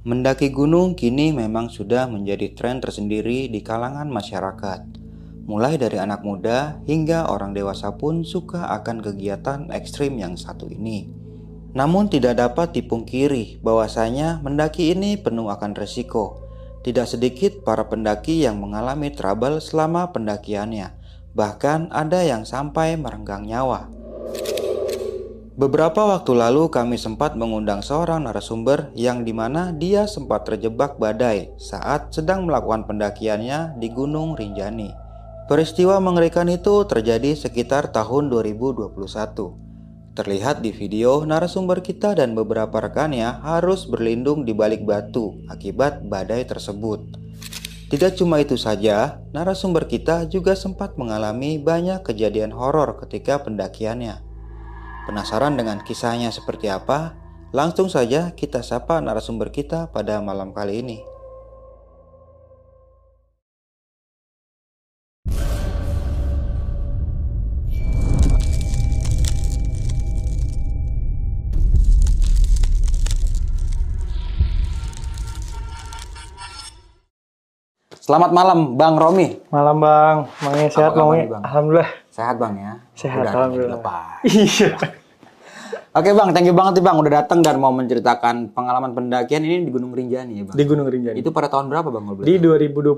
Mendaki gunung kini memang sudah menjadi tren tersendiri di kalangan masyarakat. Mulai dari anak muda hingga orang dewasa pun suka akan kegiatan ekstrim yang satu ini. Namun tidak dapat dipungkiri bahwasanya mendaki ini penuh akan resiko. Tidak sedikit para pendaki yang mengalami trouble selama pendakiannya. Bahkan ada yang sampai merenggang nyawa. Beberapa waktu lalu kami sempat mengundang seorang narasumber yang dimana dia sempat terjebak badai saat sedang melakukan pendakiannya di Gunung Rinjani. Peristiwa mengerikan itu terjadi sekitar tahun 2021. Terlihat di video narasumber kita dan beberapa rekannya harus berlindung di balik batu akibat badai tersebut. Tidak cuma itu saja, narasumber kita juga sempat mengalami banyak kejadian horor ketika pendakiannya. Penasaran dengan kisahnya seperti apa? Langsung saja kita sapa narasumber kita pada malam kali ini. Selamat malam Bang Romi. Malam Bang, Mangnya sehat Bang? Alhamdulillah. Sehat Bang ya? Sehat, udah alhamdulillah. Iya. Oke Bang, thank you banget nih Bang udah datang dan mau menceritakan pengalaman pendakian ini di Gunung Rinjani ya Bang? Di Gunung Rinjani. Itu pada tahun berapa Bang? Di 2021,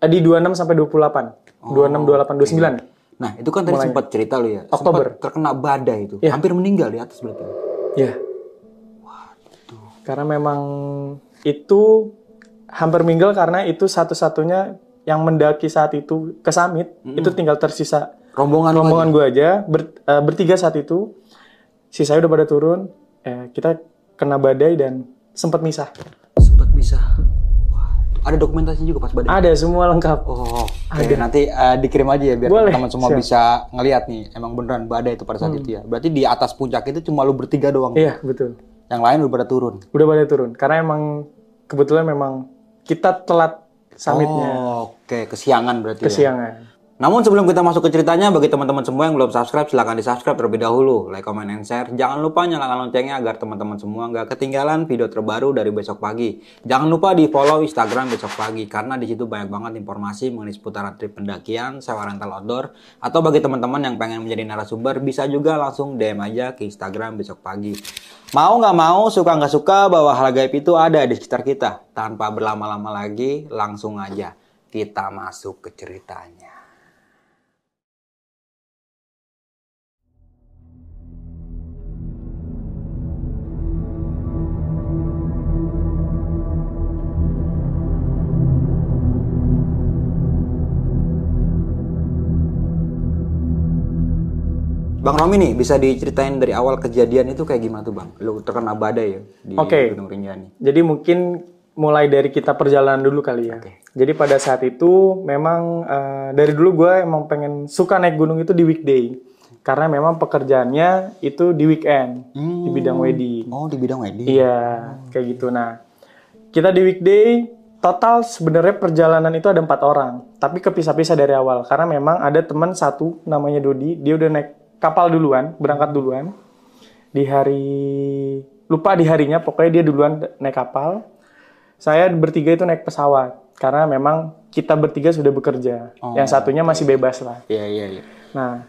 di 26 sampai 28. 26, 28, 29. Nah itu kan tadi sempat cerita lu ya. Oktober. Sempat terkena badai itu. Ya. Hampir meninggal di atas berarti. Iya. Waduh. Karena memang itu hampir meninggal karena itu satu-satunya yang mendaki saat itu ke summit. Itu tinggal tersisa rombongan gue aja. Bertiga saat itu. Sisanya udah pada turun, kita kena badai dan sempat misah. Sempat misah. Ada dokumentasi juga pas badai? Ada, semua lengkap. Oh, oke. Nanti dikirim aja ya biar teman-teman semua bisa ngelihat nih. Emang beneran badai itu pada saat itu ya. Berarti di atas puncak itu cuma lu bertiga doang? Iya, betul. Yang lain udah pada turun? Udah pada turun. Karena emang kebetulan memang kita telat summitnya. Oh, oke. Kesiangan berarti Kesiangan. Ya? Namun sebelum kita masuk ke ceritanya, bagi teman-teman semua yang belum subscribe, silahkan di-subscribe terlebih dahulu. Like, comment, and share. Jangan lupa nyalakan loncengnya agar teman-teman semua nggak ketinggalan video terbaru dari Besok Pagi. Jangan lupa di-follow Instagram Besok Pagi, karena di situ banyak banget informasi mengenai seputaran trip pendakian, sewa rental outdoor, atau bagi teman-teman yang pengen menjadi narasumber, bisa juga langsung DM aja ke Instagram Besok Pagi. Mau nggak mau, suka nggak suka, bahwa hal gaib itu ada di sekitar kita. Tanpa berlama-lama lagi, langsung aja kita masuk ke ceritanya. Bang Romi nih, bisa diceritain dari awal kejadian itu kayak gimana tuh Bang? Lu terkena badai ya di Gunung Rinjani. Jadi mungkin mulai dari kita perjalanan dulu kali ya. Jadi pada saat itu memang dari dulu gue emang pengen suka naik gunung itu di weekday. Karena memang pekerjaannya itu di weekend, di bidang wedding. Oh, di bidang wedding? Iya, kayak gitu. Nah, kita di weekday, total sebenarnya perjalanan itu ada 4 orang. Tapi kepisah-pisah dari awal. Karena memang ada teman satu namanya Dodi, dia udah naik kapal duluan, berangkat duluan. Di harinya, pokoknya dia duluan naik kapal. Saya bertiga itu naik pesawat. Karena memang kita bertiga sudah bekerja. Yang satunya masih bebas lah. Iya. Nah,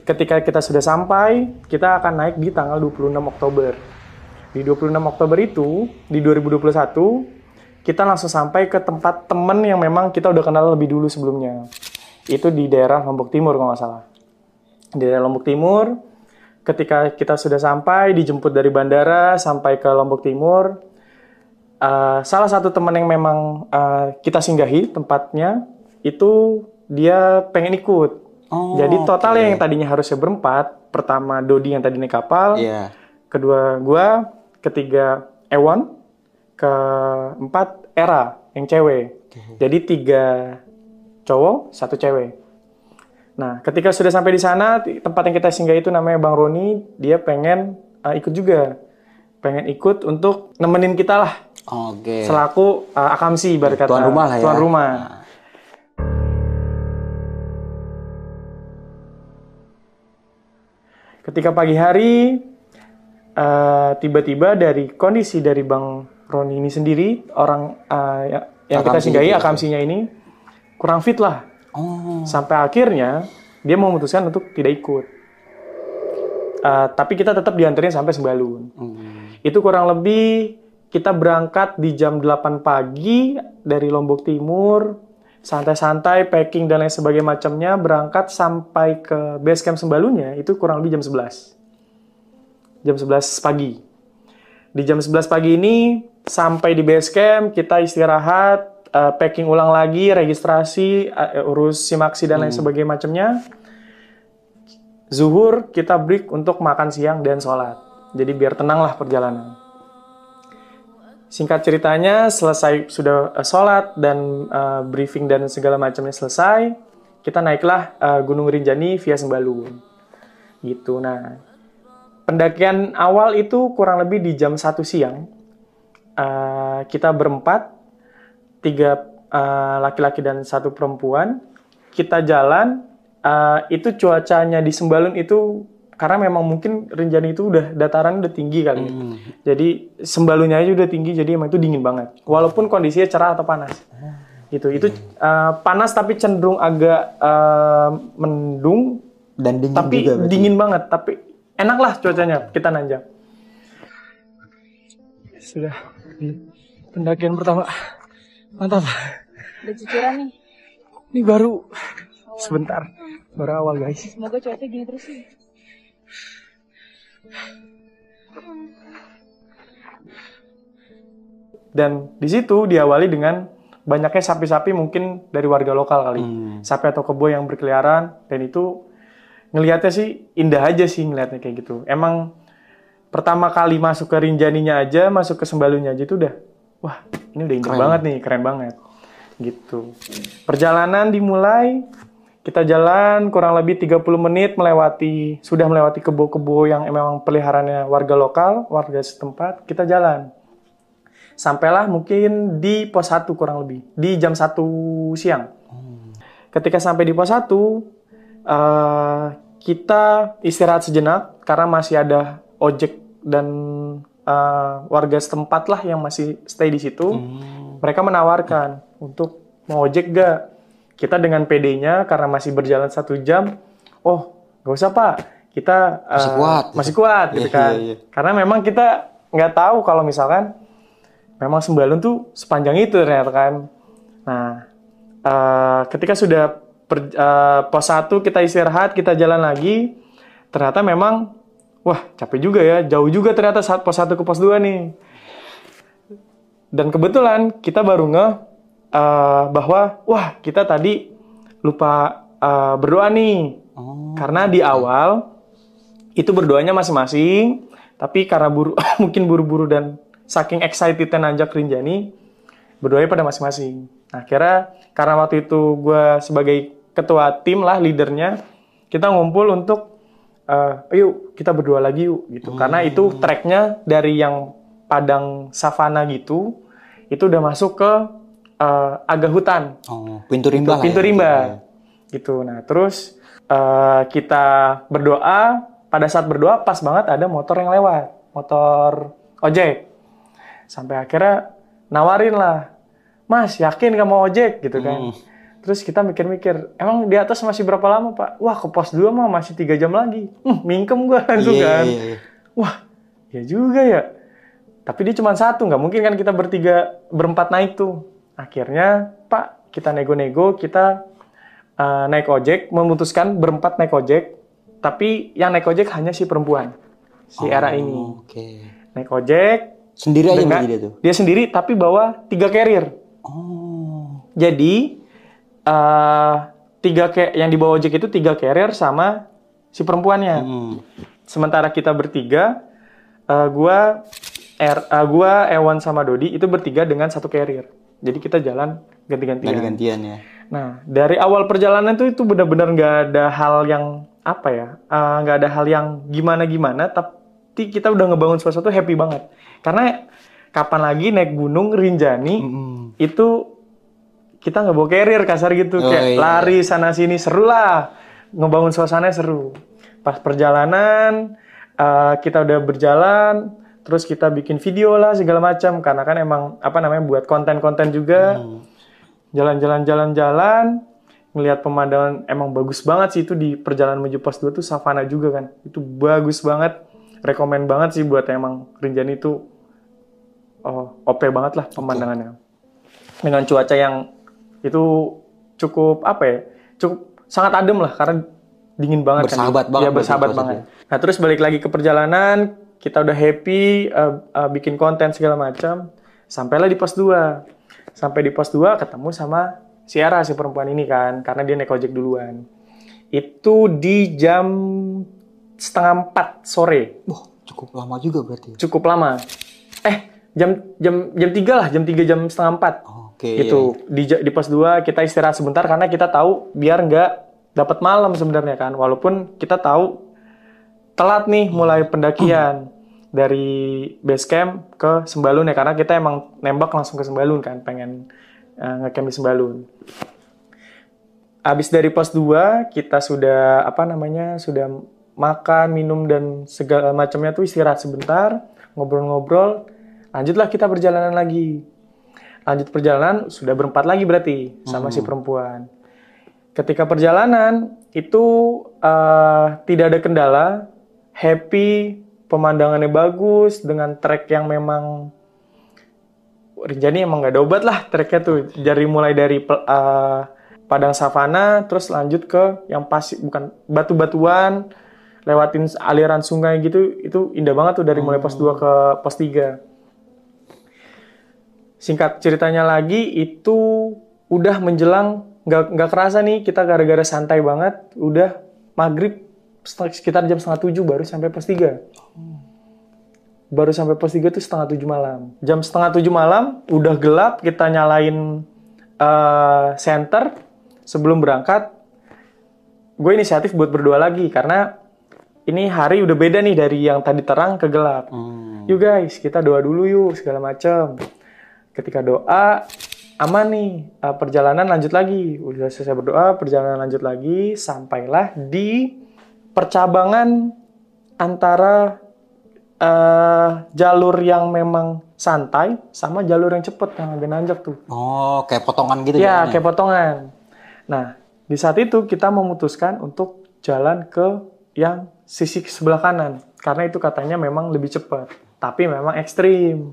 ketika kita sudah sampai, kita akan naik di tanggal 26 Oktober. Di 26 Oktober itu, di 2021, kita langsung sampai ke tempat temen yang memang kita udah kenal lebih dulu sebelumnya. Itu di daerah Lombok Timur kalau nggak salah. Di daerah Lombok Timur, ketika kita sudah sampai, dijemput dari bandara sampai ke Lombok Timur, salah satu teman yang memang kita singgahi tempatnya, itu dia pengen ikut. Jadi total yang tadinya harusnya berempat, pertama Dodi yang tadi naik kapal, kedua gua, ketiga Ewon, keempat Era yang cewek. Jadi 3 cowok, 1 cewek. Nah, ketika sudah sampai di sana, tempat yang kita singgah itu namanya Bang Roni, dia pengen ikut juga. Pengen ikut untuk nemenin kita lah. Selaku akamsi, ibarat kata. Tuan rumah lah ya. Tuan rumah. Ketika pagi hari, tiba-tiba dari kondisi dari Bang Roni ini sendiri, orang yang kita singgahi, akamsinya ini kurang fit lah. Sampai akhirnya dia memutuskan untuk tidak ikut. Tapi kita tetap dianterin sampai Sembalun. Itu kurang lebih kita berangkat di jam 8 pagi dari Lombok Timur, santai-santai, packing dan lain sebagainya macamnya, berangkat sampai ke base camp Sembalunnya itu kurang lebih jam 11. Jam 11 pagi. Di jam 11 pagi ini, sampai di base camp, kita istirahat, packing ulang lagi, registrasi, urus simaksi dan lain sebagainya macamnya. Zuhur, kita break untuk makan siang dan sholat. Jadi biar tenanglah perjalanan. Singkat ceritanya, selesai sudah sholat dan briefing dan segala macamnya selesai, kita naiklah Gunung Rinjani via Sembalun. Gitu. Nah, pendakian awal itu kurang lebih di jam 1 siang. Kita berempat, 3 laki-laki dan 1 perempuan. Kita jalan, itu cuacanya di Sembalun itu, karena memang mungkin Rinjani itu udah dataran udah tinggi kali ya. Jadi Sembalunnya aja udah tinggi, jadi emang itu dingin banget. Walaupun kondisinya cerah atau panas. Gitu. Itu panas tapi cenderung agak mendung. Dan dingin tapi juga. Tapi dingin banget, tapi enak lah cuacanya kita nanjak. Sudah di pendakian pertama. Mantap. Udah cucuran nih. Ini baru sebentar. Baru awal guys. Semoga cuaca gini terus sih. Dan di situ diawali dengan banyaknya sapi-sapi mungkin dari warga lokal kali. Sapi atau kebo yang berkeliaran, dan itu ngelihatnya sih indah aja sih ngelihatnya kayak gitu. Emang pertama kali masuk ke Rinjaninya aja, masuk ke Sembalunnya aja itu udah, wah ini udah indah banget nih, keren banget. Gitu. Perjalanan dimulai, kita jalan kurang lebih 30 menit sudah melewati kebo-kebo yang memang peliharaannya warga lokal, warga setempat, kita jalan. Sampailah mungkin di pos 1 kurang lebih, di jam 1 siang. Ketika sampai di pos 1, kita istirahat sejenak karena masih ada ojek dan warga setempat lah yang masih stay di situ. Mereka menawarkan untuk mau ojek gak? Kita dengan PD-nya karena masih berjalan 1 jam, oh gak usah pak, kita masih kuat gitu kan. Karena memang kita nggak tahu kalau misalkan memang Sembalun tuh sepanjang itu ternyata kan. Nah, ketika sudah pos 1 kita istirahat, kita jalan lagi, ternyata memang, wah capek juga ya, jauh juga ternyata saat pos 1 ke pos 2 nih. Dan kebetulan kita baru bahwa, wah kita tadi lupa berdoa nih. Karena di awal, itu berdoanya masing-masing, tapi karena mungkin buru-buru dan saking excitednya nanjak Rinjani, berdoanya pada masing-masing. Nah, karena waktu itu gue sebagai ketua tim lah, leadernya, kita ngumpul untuk, yuk kita berdoa lagi yuk, gitu. Karena itu treknya dari yang padang savana gitu, itu udah masuk ke agak hutan. Pintu rimba. Pintu rimba. Gitu. Nah, terus kita berdoa, pada saat berdoa pas banget ada motor yang lewat, motor ojek. Sampai akhirnya nawarin lah, Mas yakin gak mau ojek gitu kan. Terus kita mikir-mikir, emang di atas masih berapa lama pak? Wah ke pos 2 mah masih 3 jam lagi. Mingkem gue langsung kan. Wah ya juga ya. Tapi dia cuma 1, gak mungkin kan kita berempat naik tuh. Akhirnya pak kita nego-nego, kita naik ojek, memutuskan berempat naik ojek. Tapi yang naik ojek hanya si perempuan, si Era ini. Naik ojek. Sendiri aja dia tuh? Dia sendiri, tapi bawa 3 carrier. Jadi, yang dibawa ojek itu 3 carrier sama si perempuannya. Sementara kita bertiga, gua, Ewan sama Dodi, itu bertiga dengan 1 carrier. Jadi kita jalan ganti-gantian. Ya. Nah, dari awal perjalanan itu benar-benar nggak ada hal yang, nggak ada hal yang gimana-gimana, tapi kita udah ngebangun sesuatu happy banget. Karena kapan lagi naik gunung Rinjani itu kita nggak bawa carrier kasar gitu, lari sana sini seru lah, ngebangun suasananya seru. Pas perjalanan kita udah berjalan, terus kita bikin video lah segala macam karena kan emang buat konten-konten juga. Jalan-jalan ngelihat pemandangan emang bagus banget sih itu di perjalanan menuju pos 2 tuh savana juga kan. Itu bagus banget. Rekomen banget sih buat emang Rinjani itu OP banget lah pemandangannya. Dengan cuaca yang itu cukup cukup sangat adem lah karena dingin banget bersahabat kan. Banget, ya bersahabat banget. Nah, terus balik lagi ke perjalanan, kita udah happy bikin konten segala macam. Sampailah di pos 2. Sampai di pos 2 ketemu sama si Era, si perempuan ini kan, karena dia naik ojek duluan. Itu di jam 3:30 sore. Wah, cukup lama juga berarti. Cukup lama. Jam 3 lah, jam 3 jam 3:30. Oke. Gitu. Di pos 2 kita istirahat sebentar karena kita tahu biar nggak dapat malam sebenarnya kan. Walaupun kita tahu telat nih mulai pendakian dari base camp ke Sembalun ya karena kita emang nembak langsung ke Sembalun kan, pengen ngecamp di Sembalun. Abis dari pos 2 kita sudah sudah makan, minum dan segala macamnya tuh istirahat sebentar, ngobrol-ngobrol, lanjutlah kita perjalanan lagi. Lanjut perjalanan sudah berempat lagi berarti sama si perempuan. Ketika perjalanan itu tidak ada kendala, happy, pemandangannya bagus dengan trek yang memang Rinjani emang nggak ada obat lah treknya tuh mulai dari padang savana terus lanjut ke yang pasir bukan batu-batuan lewatin aliran sungai gitu itu indah banget tuh dari mulai pos 2 ke pos 3. Singkat ceritanya lagi itu udah menjelang nggak kerasa nih kita gara-gara santai banget udah maghrib sekitar jam 6:30 baru sampai pos 3. Baru sampai pos 3 tuh 6:30 malam. Jam 6:30 malam, udah gelap, kita nyalain senter. Sebelum berangkat, gue inisiatif buat berdoa lagi. Karena ini hari udah beda nih dari yang tadi terang ke gelap. Yuk guys, kita doa dulu yuk, segala macam. Ketika doa, aman nih, perjalanan lanjut lagi. Udah selesai berdoa, perjalanan lanjut lagi. Sampailah di percabangan antara jalur yang memang santai sama jalur yang cepet yang agak nanjak tuh. Oh, kayak potongan gitu ya? Kayak potongan. Nah, di saat itu kita memutuskan untuk jalan ke yang sisi sebelah kanan karena itu katanya memang lebih cepat, tapi memang ekstrim.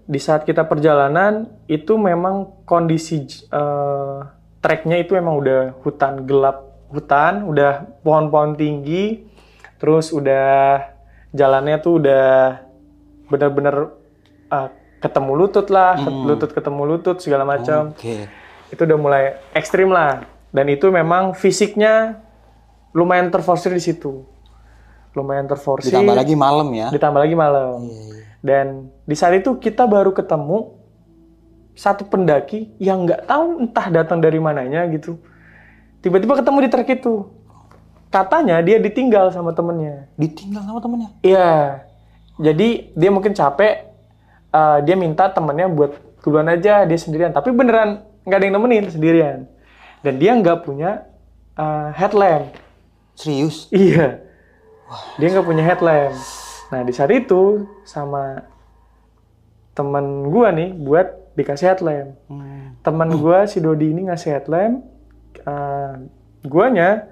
Di saat kita perjalanan itu memang kondisi treknya itu memang udah hutan gelap. Udah pohon-pohon tinggi, terus udah jalannya tuh udah benar-benar ketemu lutut lah, lutut ketemu lutut segala macam. Itu udah mulai ekstrim lah, dan itu memang fisiknya lumayan terforsir di situ, Ditambah lagi malam ya. Dan di saat itu kita baru ketemu satu pendaki yang nggak tahu entah datang dari mananya gitu. Tiba-tiba ketemu di trek itu. Katanya dia ditinggal sama temennya. Ditinggal sama temennya? Iya. Jadi dia mungkin capek. Dia minta temennya buat duluan aja, dia sendirian. Tapi beneran nggak ada yang nemenin, sendirian. Dan dia nggak punya headlamp. Serius? Iya. Dia nggak punya headlamp. Nah di saat itu sama temen gue nih buat dikasih headlamp. Temen gue si Dodi ini ngasih headlamp. Guanya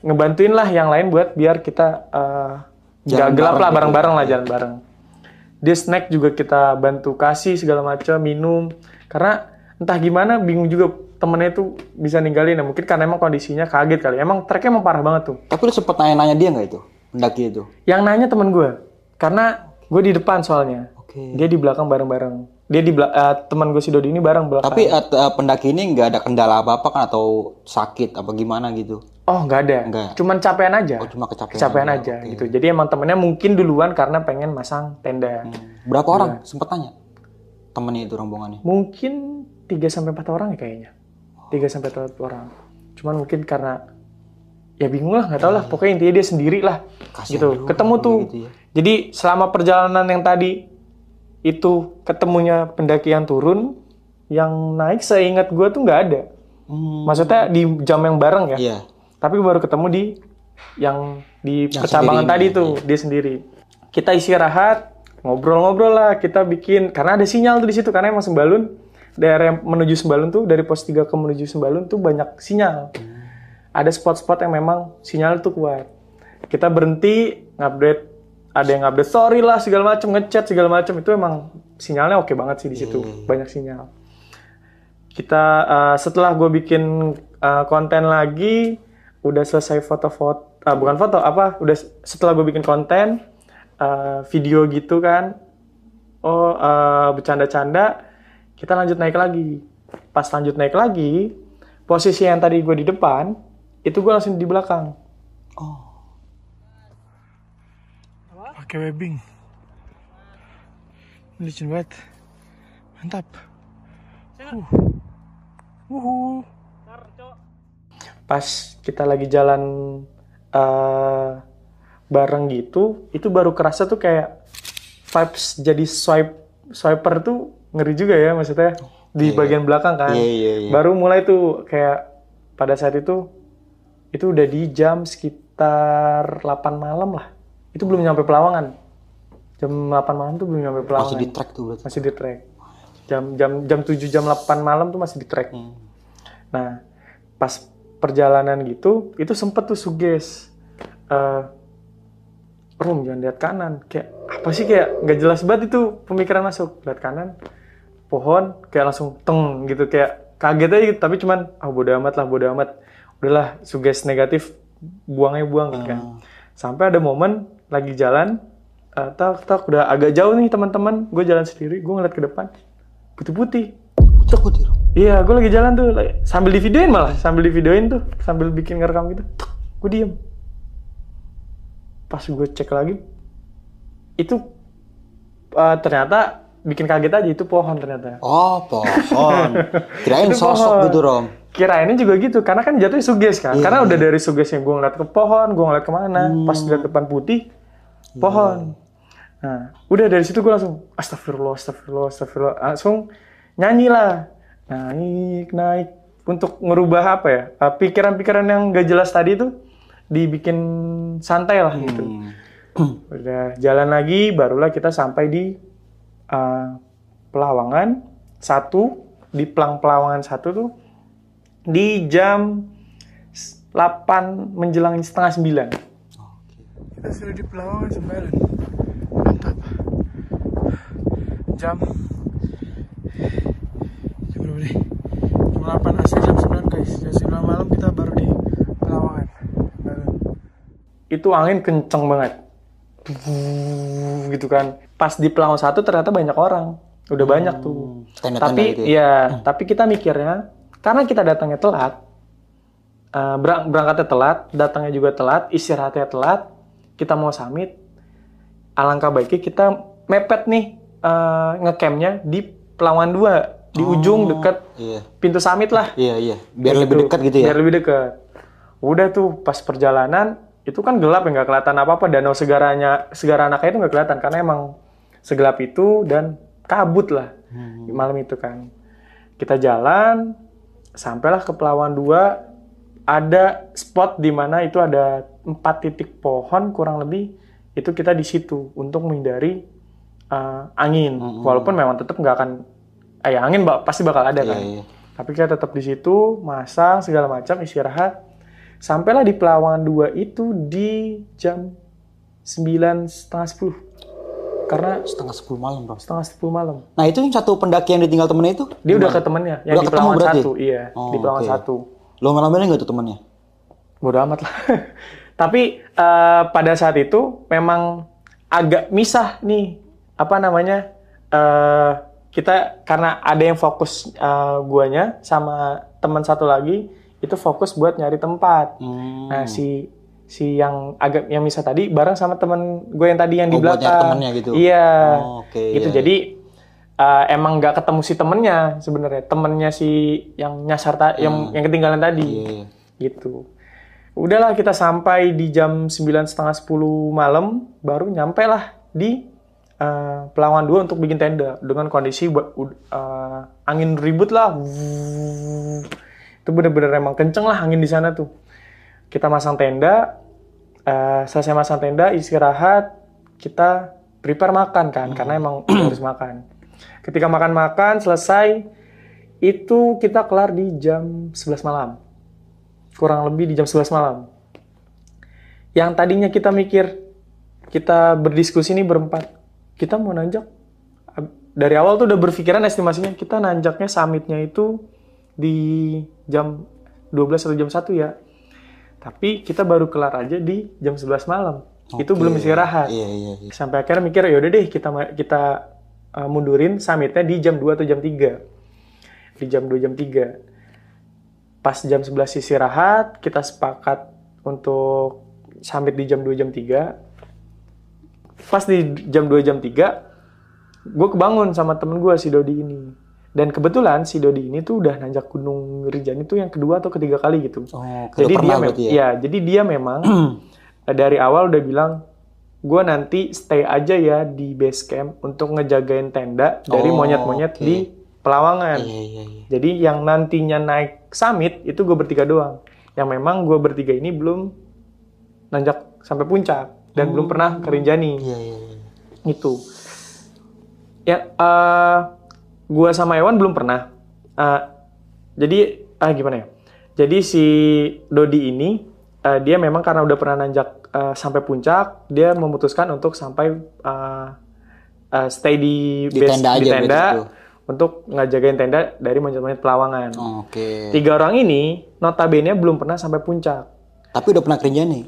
ngebantuin lah yang lain buat biar kita nggak gelap lah, bareng-bareng lah, jalan bareng. Dia snack juga kita bantu kasih segala macam, minum. Karena entah gimana bingung juga temennya itu bisa ninggalin. Nah, mungkin karena emang kondisinya kaget kali. Emang treknya emang parah banget tuh. Tapi lu sempet nanya-nanya dia nggak itu? Pendaki itu? Yang nanya temen gue. Karena gue di depan soalnya. Dia di belakang bareng-bareng. Dia di teman gue si Dodi ini bareng belakang. Tapi pendaki ini nggak ada kendala apa-apa kan atau sakit apa gimana gitu? Oh nggak ada. Cuman capean aja. Oh cuma kecapean aja gitu. Jadi emang temennya mungkin duluan karena pengen masang tenda. Berapa orang? Sempet tanya temennya itu rombongannya? Mungkin 3-4 orang ya kayaknya. 3-4 orang. Cuman mungkin karena ya bingung lah, nggak tahu lah. Pokoknya intinya dia sendiri lah. Gitu. Ketemu tuh. Gitu ya. Jadi selama perjalanan yang tadi itu ketemunya pendaki yang turun, yang naik seingat gue tuh nggak ada. Maksudnya di jam yang bareng ya. Tapi baru ketemu di yang di Yang percabangan sendiri tadi ini, tuh dia sendiri. Kita istirahat, ngobrol-ngobrol lah, kita bikin karena ada sinyal tuh di situ karena emang Sembalun daerah yang menuju Sembalun tuh dari pos 3 ke menuju Sembalun tuh banyak sinyal. Ada spot-spot yang memang sinyal tuh kuat. Kita berhenti ngupdate, ada yang ngupdate story lah segala macam, ngechat segala macam, itu emang sinyalnya oke banget sih di situ, banyak sinyal. Kita setelah gue bikin konten lagi, udah selesai foto-foto, bukan foto apa, udah setelah gue bikin konten video gitu kan, bercanda-canda, kita lanjut naik lagi. Pas lanjut naik lagi, posisi yang tadi gue di depan, itu gue langsung di belakang. Pakai webbing, licin banget, mantap. Pas kita lagi jalan bareng gitu, itu baru kerasa tuh kayak vibes jadi swiper tuh ngeri juga ya, maksudnya di bagian belakang kan. Baru mulai tuh kayak pada saat itu udah di jam sekitar 8 malam lah. Itu belum nyampe Pelawangan. Jam 8 malam tuh belum nyampe Pelawangan. Masih di track tuh berarti. Masih di track. Jam 7 jam 8 malam tuh masih di track. Nah, pas perjalanan gitu, itu sempet tuh suges. Rum, jangan lihat kanan. Kayak apa sih, kayak nggak jelas banget itu pemikiran masuk. Lihat kanan, pohon, kayak langsung teng gitu, kayak kaget aja gitu. Tapi cuman, bodo amat lah, bodo amat. Udahlah, suges negatif, buang gitu kan. Sampai ada momen lagi jalan, tak udah agak jauh nih teman-teman. Gue jalan sendiri, gue ngeliat ke depan, putih-putih. Putih. Iya, gue lagi jalan tuh, sambil divideoin tuh, sambil bikin ngerekam gitu. Gue diem. Pas gue cek lagi, itu ternyata bikin kaget aja, itu pohon ternyata. Oh, pohon. Kirain sosok gitu, Rom. Kirainnya juga gitu, karena kan jatuhnya suges kan. Karena udah dari sugesnya gue ngeliat ke pohon, gue ngeliat kemana, pas lihat depan putih, pohon. Nah, udah dari situ gue langsung, astagfirullah. Langsung nyanyi lah. Naik. Untuk ngerubah apa ya, pikiran-pikiran yang gak jelas tadi tuh, dibikin santai lah gitu. Udah jalan lagi, barulah kita sampai di Pelawangan 1, di Pelawangan 1 tuh, di jam 8 menjelang setengah 9. Kita sudah di Pelawangan 9. Mantap. Jam berapa nih? Jam 8, asli jam 9 guys. Jam 9 malam kita baru di Pelawangan. Itu angin kenceng banget. Gitu kan. Pas di Pelawangan 1 ternyata banyak orang. Udah banyak tuh. Tenda-tenda tapi gitu ya? Tapi kita mikirnya, karena kita datangnya telat, berangkatnya telat, datangnya juga telat, istirahatnya telat, kita mau summit, alangkah baiknya kita mepet nih ngecampnya di Pelawangan 2, di ujung dekat pintu summit lah. Iya. Biar lebih dekat gitu ya? Biar lebih dekat. Udah tuh pas perjalanan, itu kan gelap ya, nggak kelihatan apa-apa, danau segara anaknya itu nggak kelihatan, karena emang segelap itu dan kabut lah malam itu kan. Kita jalan, sampailah ke Pelawangan 2, ada spot di mana itu ada 4 titik pohon kurang lebih, itu kita di situ untuk menghindari angin. Walaupun memang tetap nggak akan, angin pasti bakal ada kan. Tapi kita tetap di situ, masang segala macam, istirahat. Sampailah di Pelawangan 2 itu di jam 9, setengah 10. Karena setengah 10 malam, Bang. Setengah 10 malam. Nah, itu yang satu pendaki yang ditinggal temennya itu? Dia udah ke temennya, yang udah di ketemu Pelawangan berarti? 1. Iya, di Pelawangan 1. Lo ngalamin nggak tuh temennya? Bodo amat lah. Tapi pada saat itu memang agak misah nih, apa namanya, kita karena ada yang fokus guanya sama teman satu lagi, itu fokus buat nyari tempat. Nah, si yang misah tadi bareng sama temen gue yang tadi yang di belakang. Buat nyari temennya gitu? Iya. Gitu, iya. Jadi emang nggak ketemu si temennya sebenarnya, temennya si yang nyasar yang ketinggalan tadi. Gitu. Udahlah, kita sampai di jam 9, setengah 10 malam, baru nyampe lah di Pelawangan 2 untuk bikin tenda dengan kondisi angin ribut lah. Itu bener-bener emang kenceng lah angin di sana tuh. Kita masang tenda, Selesai masang tenda, istirahat, kita prepare makan kan, karena emang harus makan. Ketika makan-makan, selesai, itu kita kelar di jam 11 malam. Kurang lebih di jam 11 malam. Yang tadinya kita mikir, kita berdiskusi nih berempat, kita mau nanjak. Dari awal tuh udah berpikiran estimasinya, kita nanjaknya summitnya itu di jam 12 atau jam 1 ya. Tapi kita baru kelar aja di jam 11 malam. Itu belum istirahat. Iya. Sampai akhirnya mikir, yaudah deh kita mundurin summitnya di jam 2 atau jam 3. Di jam 2, jam 3. Pas jam 11 istirahat, kita sepakat untuk summit di jam 2, jam 3. Pas di jam 2, jam 3, gue kebangun sama temen gue, si Dodi ini. Dan kebetulan si Dodi ini tuh udah nanjak Gunung Rinjani tuh yang kedua atau ketiga kali gitu. Jadi dia memang dari awal udah bilang, gue nanti stay aja ya di base camp untuk ngejagain tenda dari monyet-monyet di Pelawangan. Iya. Jadi yang nantinya naik summit itu gue bertiga doang. Yang memang gue bertiga ini belum nanjak sampai puncak dan belum pernah ke Rinjani. Iya. Itu. Ya, gue sama Ewan belum pernah. Jadi gimana ya? Jadi si Dodi ini dia memang karena udah pernah nanjak sampai puncak, dia memutuskan untuk sampai stay di tenda untuk ngejagain tenda dari monyet-monyet Pelawangan. Oke. 3 orang ini notabene belum pernah sampai puncak. Tapi udah pernah ke Rinjani?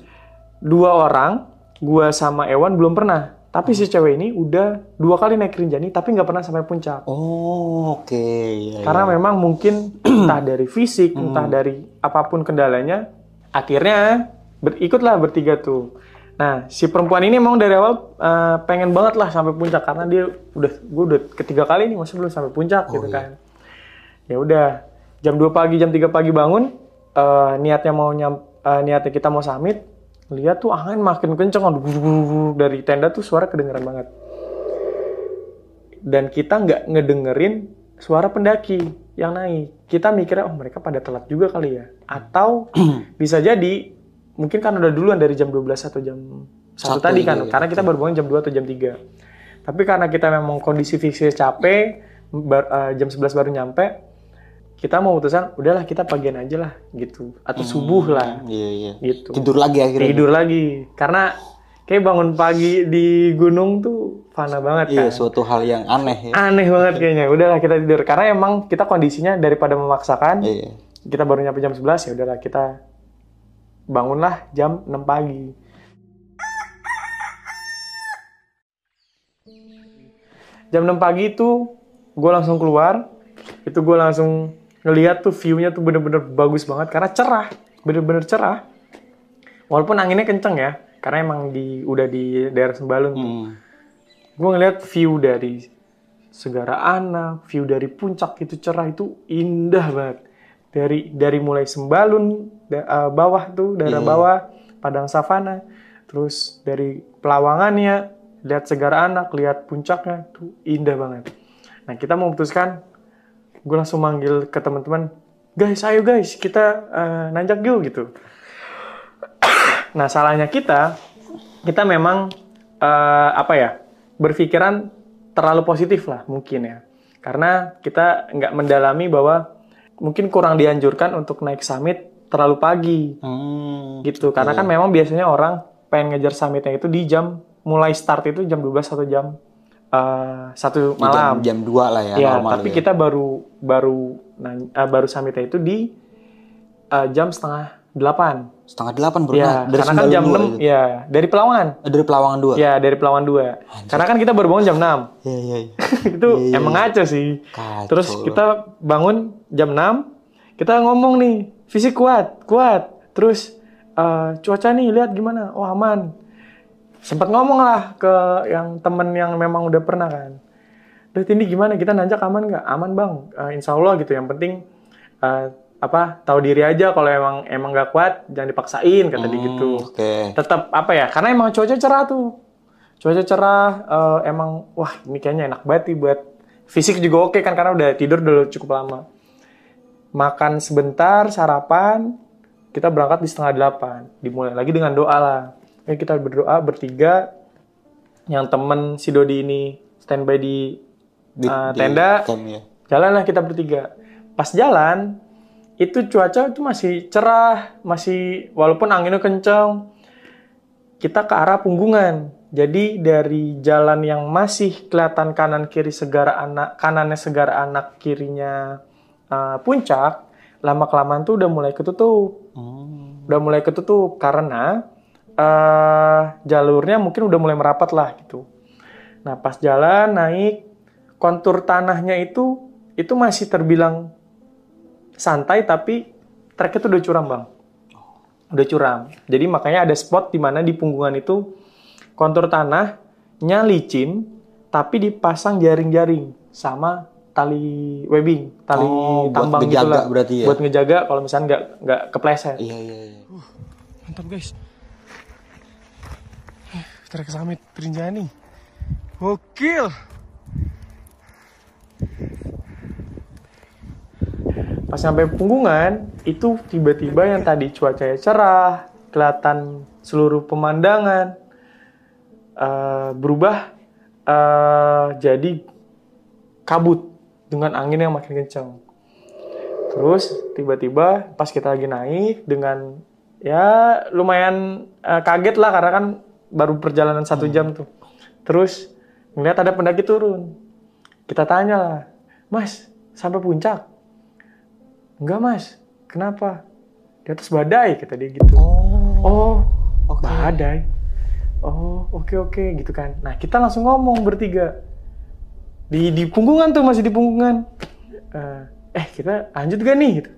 2 orang, gue sama Ewan belum pernah. Tapi si cewek ini udah 2 kali naik Rinjani, tapi nggak pernah sampai puncak. Oke. Karena memang mungkin entah dari fisik, entah dari apapun kendalanya, akhirnya ikutlah bertiga tuh. Nah, si perempuan ini emang dari awal pengen banget lah sampai puncak, karena gue udah ketiga kali nih, masih belum sampai puncak gitu kan. Ya udah, jam 2 pagi, jam 3 pagi bangun, niatnya kita mau summit, lihat tuh angin makin kenceng, dari tenda tuh suara kedengeran banget. Dan kita nggak ngedengerin suara pendaki yang naik. Kita mikirnya, mereka pada telat juga kali ya. Atau bisa jadi, mungkin kan udah duluan dari jam 12 atau jam 1 tadi kan. Karena kita baru bangun jam 2 atau jam 3. Tapi karena kita memang kondisi fisik capek, jam 11 baru nyampe, kita mau memutuskan, udahlah kita pagian aja lah gitu. Atau subuh lah. Iya. Gitu. Tidur lagi akhirnya. Tidur lagi. Karena kayak bangun pagi di gunung tuh fana banget kan. Iya, suatu hal yang aneh ya. Aneh banget kayaknya. Udahlah kita tidur. Karena emang kita kondisinya daripada memaksakan, kita baru nyampe jam 11, ya udahlah kita bangunlah jam 6 pagi. Jam 6 pagi itu gue langsung keluar. Itu gue langsung ngeliat tuh view-nya tuh bener-bener bagus banget. Karena cerah. Bener-bener cerah. Walaupun anginnya kenceng ya. Karena emang udah di daerah Sembalun tuh. Gue ngeliat view dari Segara Anak, view dari puncak itu cerah, itu indah banget. Dari mulai Sembalun, bawah tuh, daerah bawah, Padang Savana. Terus dari Pelawangannya, lihat Segara Anak, lihat puncaknya, tuh indah banget. Nah, kita memutuskan, gue langsung manggil ke teman-teman, ayo guys, kita nanjak yuk gitu. Nah, salahnya kita memang berpikiran terlalu positif lah mungkin ya. Karena kita nggak mendalami bahwa mungkin kurang dianjurkan untuk naik summit terlalu pagi. Gitu. Karena kan memang biasanya orang pengen ngejar summitnya itu di mulai start itu jam 12 atau jam 1 malam. Jam 2 lah ya, normal. Tapi kita baru summitnya itu di jam setengah 8. Setengah 8 bro. Ya, karena kan jam 6 itu. Ya, dari Pelawangan. Dari Pelawangan 2. Ya, dari Pelawangan 2. Anjir. Karena kan kita baru bangun jam 6. Iya. Itu emang ngaco sih. Kacau. Terus kita bangun jam 6, kita ngomong nih, fisik kuat. Terus cuaca nih lihat gimana? Oh, aman. Sempat ngomong lah ke yang temen yang memang udah pernah kan. Duh, ini gimana? Kita nanjak aman nggak? Aman bang. Insya Allah gitu. Yang penting tahu diri aja, kalau emang nggak kuat jangan dipaksain, kata dia gitu. Tetap karena emang cuaca cerah tuh. Cuaca cerah, emang wah ini kayaknya enak banget nih buat fisik juga oke kan, karena udah tidur dulu cukup lama. Makan sebentar, sarapan, kita berangkat di setengah 8. Dimulai lagi dengan doa lah. Ya kita berdoa bertiga. Yang temen si Dodi ini standby di tenda. Ya. Jalanlah kita bertiga. Pas jalan, itu cuaca itu masih cerah, masih walaupun anginnya kenceng. Kita ke arah Punggungan. Jadi dari jalan yang masih kelihatan kanan kiri Segara Anak, kanannya Segara Anak, kirinya Puncak, lama-kelamaan tuh udah mulai ketutup. Udah mulai ketutup karena jalurnya mungkin udah mulai merapat lah gitu. Nah pas jalan naik, kontur tanahnya itu masih terbilang santai, tapi treknya tuh udah curam bang. Udah curam. Jadi makanya ada spot di mana di Punggungan itu kontur tanahnya licin, tapi dipasang jaring-jaring sama tali webbing, tali tambang gitu lah. Berarti ya? Buat ngejaga kalau misalnya nggak kepleset. Iya. Mantap guys. Trek summit Rinjani. Gokil. Pas sampai Punggungan, itu tiba-tiba yang tadi cuacanya cerah, kelihatan seluruh pemandangan, berubah jadi kabut dengan angin yang makin kencang. Terus tiba-tiba pas kita lagi naik dengan ya lumayan kaget lah karena kan baru perjalanan 1 jam tuh. Terus ngeliat ada pendaki turun. Kita tanya lah, Mas, sampai puncak? Enggak mas, kenapa? Di atas badai, kata dia gitu. Oh, badai. Oh, oke, gitu kan. Nah, kita langsung ngomong bertiga. Di Punggungan tuh, masih di Punggungan. Kita lanjut gak nih? Gitu.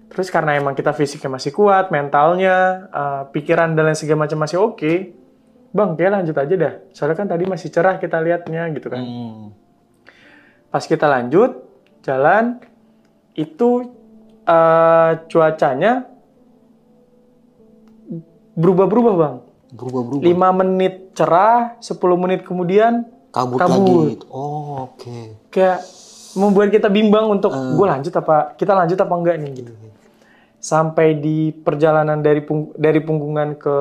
Terus karena emang kita fisiknya masih kuat, mentalnya, pikiran dan lain segala macam masih oke. Bang, kayak lanjut aja dah. Soalnya kan tadi masih cerah kita lihatnya gitu kan. Pas kita lanjut, jalan, itu cuacanya berubah-berubah bang. 5 menit cerah, 10 menit kemudian kabut. Lagi. Oh, oke. Kayak membuat kita bimbang untuk kita lanjut apa enggak nih gitu. Sampai di perjalanan dari Punggungan ke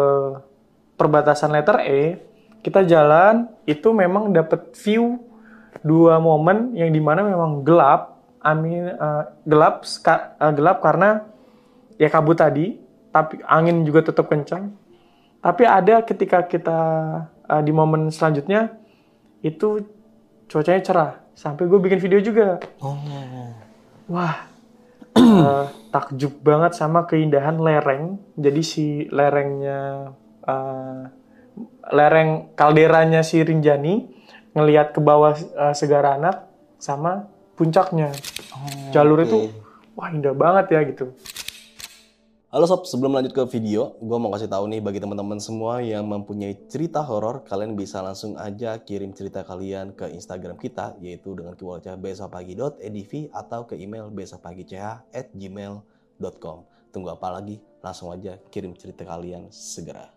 perbatasan letter E, kita jalan itu memang dapat view 2 momen yang dimana memang gelap. Gelap karena ya kabut tadi, tapi angin juga tetap kencang. Tapi ada ketika kita di momen selanjutnya itu cuacanya cerah, sampai gue bikin video juga. Wah, takjub banget sama keindahan lereng. Jadi si lerengnya, lereng kalderanya si Rinjani ngelihat ke bawah Segara Anak sama puncaknya. Jalur itu wah indah banget ya gitu. Halo sob, sebelum lanjut ke video, gue mau kasih tahu nih bagi teman-teman semua yang mempunyai cerita horor, kalian bisa langsung aja kirim cerita kalian ke Instagram kita, yaitu dengan keywordnya besokpagi.edv atau ke email besokpagi.ch@gmail.com. Tunggu apa lagi? Langsung aja kirim cerita kalian segera.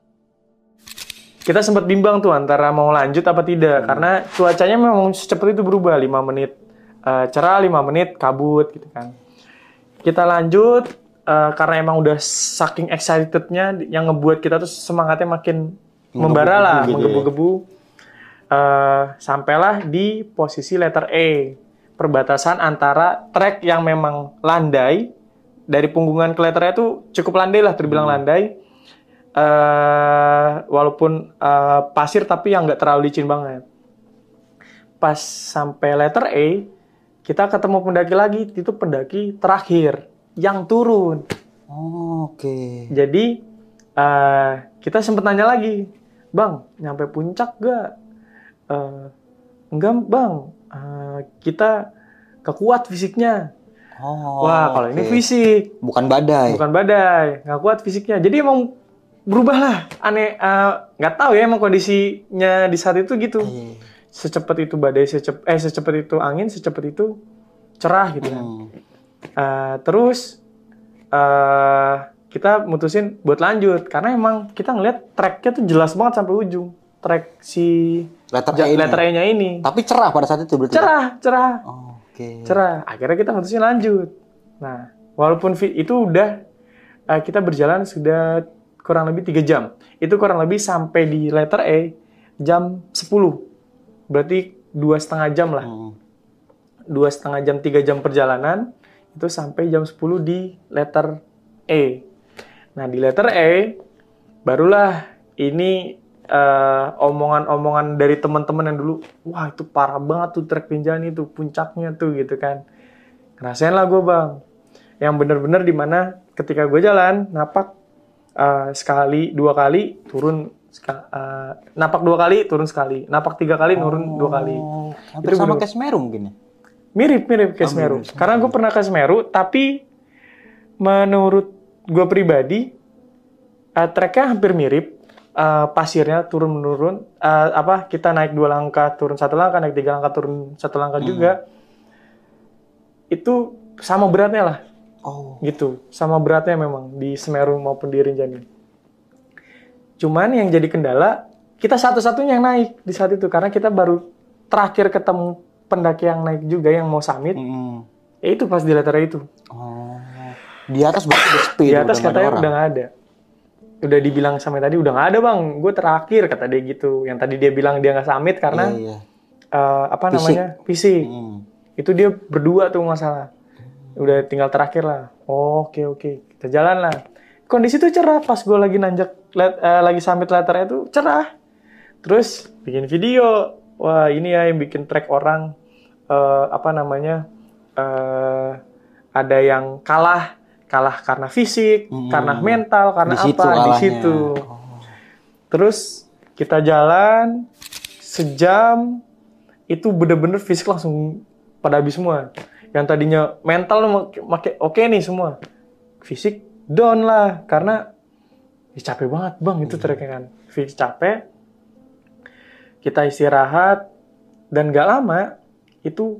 Kita sempat bimbang tuh antara mau lanjut apa tidak, karena cuacanya memang secepat itu berubah. 5 menit cerah, 5 menit kabut gitu kan. Kita lanjut karena emang udah saking excitednya yang ngebuat kita tuh semangatnya makin membara lah, menggebu-gebu. Sampailah di posisi letter E, perbatasan antara trek yang memang landai, dari Punggungan ke letter E itu cukup landai lah, terbilang landai. Walaupun pasir tapi yang nggak terlalu licin banget. Pas sampai letter E, kita ketemu pendaki lagi, itu pendaki terakhir yang turun. Oke. Jadi kita sempat nanya lagi, Bang, nyampe puncak gak? Enggak bang, kita kekuat fisiknya. Wah, kalau ini fisik. Bukan badai, nggak kuat fisiknya. Jadi emang berubah lah, aneh. Nggak tahu ya emang kondisinya di saat itu gitu. Secepat itu badai, secepat itu angin, secepat itu cerah gitu kan. Terus kita mutusin buat lanjut karena emang kita ngeliat treknya tuh jelas banget sampai ujung. Trek si letter E-nya ini. Tapi cerah pada saat itu berarti. Cerah. Oke. Cerah. Akhirnya kita mutusin lanjut. Nah, walaupun itu udah kita berjalan sudah kurang lebih 3 jam. Itu kurang lebih sampai di letter E jam 10. Berarti 2,5 jam lah. 2,5 jam, 3 jam perjalanan, itu sampai jam 10 di letter E. Nah, di letter E, barulah ini omongan-omongan dari teman-teman yang dulu, wah itu parah banget tuh trek Rinjani itu, puncaknya tuh gitu kan. Ngerasain lah gue bang. Yang bener-bener dimana ketika gue jalan, napak sekali, 2 kali, turun napak 2 kali, turun sekali. Napak 3 kali, turun 2 kali. Hampir Itu sama bener- kayak Semeru mungkin ya? Mirip kayak Semeru. Karena gue pernah ke Semeru, tapi menurut gue pribadi, treknya hampir mirip. Pasirnya turun menurun. Kita naik 2 langkah, turun 1 langkah, naik 3 langkah, turun 1 langkah juga. Itu sama beratnya lah. Oh. Gitu. Sama beratnya memang di Semeru maupun di Rinjani. Cuman yang jadi kendala, kita satu-satunya yang naik di saat itu. Karena kita baru terakhir ketemu pendaki yang naik juga, yang mau summit. Ya itu pas di letter itu. Oh. Di atas berarti udah sepi. Di atas udah nggak ada katanya orang. udah nggak ada. Udah dibilang sama tadi, udah nggak ada bang. Gue terakhir, kata dia gitu. Yang tadi dia bilang dia nggak summit karena Iya. Fisik. Fisik. Hmm. Itu dia berdua tuh nggak salah. Udah tinggal terakhir lah. Oh, oke. Kita jalan lah. Kondisi tuh cerah pas gue lagi nanjak, lagi summit letternya tuh cerah. Terus bikin video. Wah ini ya yang bikin track orang. Ada yang kalah karena fisik, karena mental, karena Di situ apa, di kalahnya. situ. Terus kita jalan sejam, itu bener-bener fisik langsung pada habis semua. Yang tadinya mental oke nih semua, fisik down lah karena capek banget bang itu treknya kan. Fisik capek, kita istirahat dan gak lama itu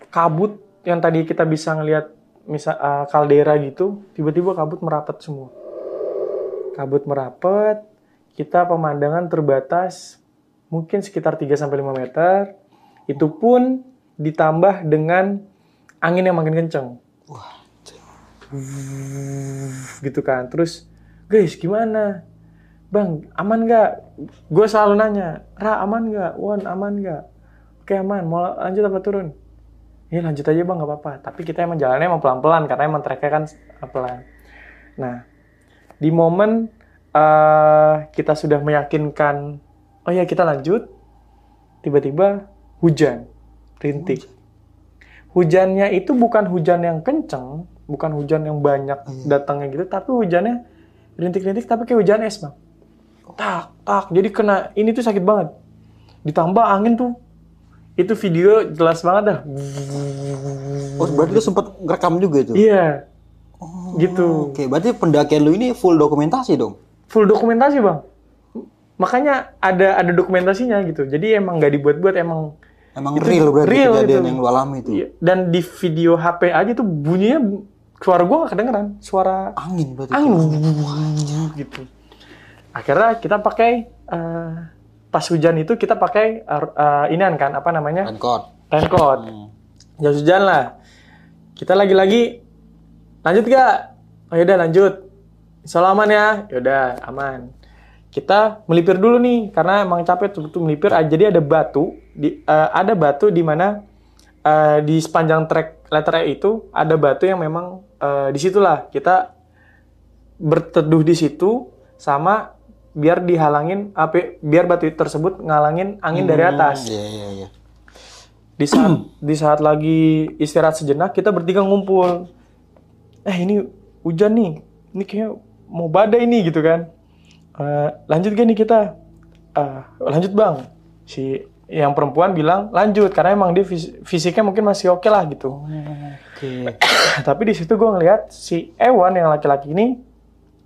kabut yang tadi kita bisa ngelihat kaldera gitu, tiba-tiba kabut merapat semua. Kabut merapat, kita pemandangan terbatas mungkin sekitar 3-5 meter. Itu pun ditambah dengan angin yang makin kenceng. Gitu kan. Terus, guys gimana? Bang, aman nggak? Gue selalu nanya, Ra aman nggak? Won aman nggak? Oke aman, mau lanjut apa turun? Ya lanjut aja bang, nggak apa-apa. Tapi kita emang jalannya emang pelan-pelan, karena emang treknya kan pelan. Nah, di momen kita sudah meyakinkan, oh ya kita lanjut, tiba-tiba hujan, rintik. Hujannya itu bukan hujan yang kenceng, bukan hujan yang banyak datangnya gitu, tapi hujannya rintik-rintik, tapi kayak hujan es bang. Tak, jadi kena, ini tuh sakit banget. Ditambah angin tuh, itu video jelas banget dah. Oh, berarti lu sempet ngerekam juga itu? Iya. Oh, Gitu. Oke, berarti pendakian lu ini full dokumentasi dong? Full dokumentasi bang. Makanya ada dokumentasinya gitu. Jadi emang nggak dibuat-buat, emang Emang itu real berarti real kejadian gitu. yang lu alami itu? Iya. Dan di video HP aja tuh bunyinya, suara gua nggak kedengeran. Suara Angin berarti? angin. Gitu. Akhirnya kita pakai, pas hujan itu kita pakai inian kan, apa namanya? Raincoat. Jas hujan lah. Kita lagi-lagi lanjut gak? Oh yaudah lanjut. Insya Allah aman ya. Yaudah aman. Kita melipir dulu nih karena emang capek tuh melipir. Jadi ada batu di mana di sepanjang trek letter E itu ada batu yang memang disitulah kita berteduh di situ sama biar dihalangin biar batu tersebut ngalangin angin dari atas. Iya. Di saat lagi istirahat sejenak, kita bertiga ngumpul. Ini hujan nih. Ini kayak mau badai nih gitu kan. Lanjut gak nih kita? Lanjut bang. Si yang perempuan bilang lanjut karena emang dia fisiknya mungkin masih oke lah gitu. Oke. Tapi di situ gue ngeliat si Ewan yang laki-laki ini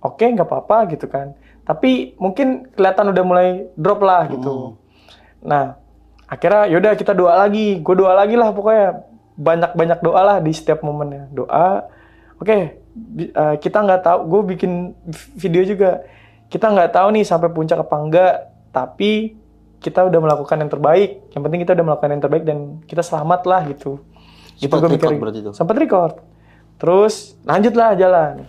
oke nggak apa-apa gitu kan. Tapi mungkin kelihatan udah mulai drop lah gitu. Nah, akhirnya yaudah kita doa lagi. Gue doa lagi lah pokoknya. Banyak-banyak doa lah di setiap momennya. Doa. Oke, kita nggak tahu. Gue bikin video juga. Kita nggak tahu nih sampai puncak apa enggak. Tapi kita udah melakukan yang terbaik. Yang penting kita udah melakukan yang terbaik dan kita selamat lah gitu. Gitu gue mikir. Berarti itu? Sempat record. Terus lanjutlah jalan.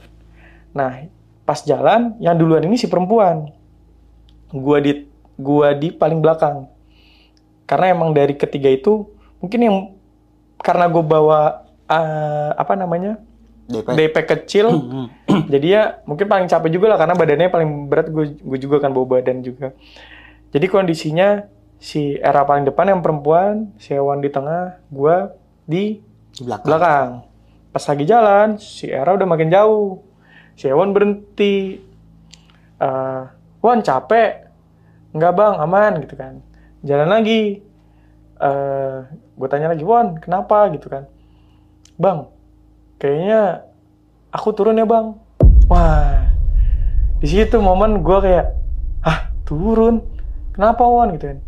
Nah, pas jalan yang duluan ini si perempuan, gua di paling belakang. Karena emang dari ketiga itu mungkin yang karena gue bawa DP kecil, jadi ya mungkin paling capek juga lah karena badannya paling berat, gue juga kan bawa badan juga. Jadi kondisinya si Era paling depan yang perempuan, si Ewan di tengah, gue di belakang. Pas lagi jalan, si Era udah makin jauh, si Ewan berhenti. Wan capek? Enggak bang, aman gitu kan. Jalan lagi, gue tanya lagi, Wan kenapa gitu kan? Bang, kayaknya aku turun ya bang. Wah, di situ momen gue kayak, turun? Kenapa Wan gitu kan?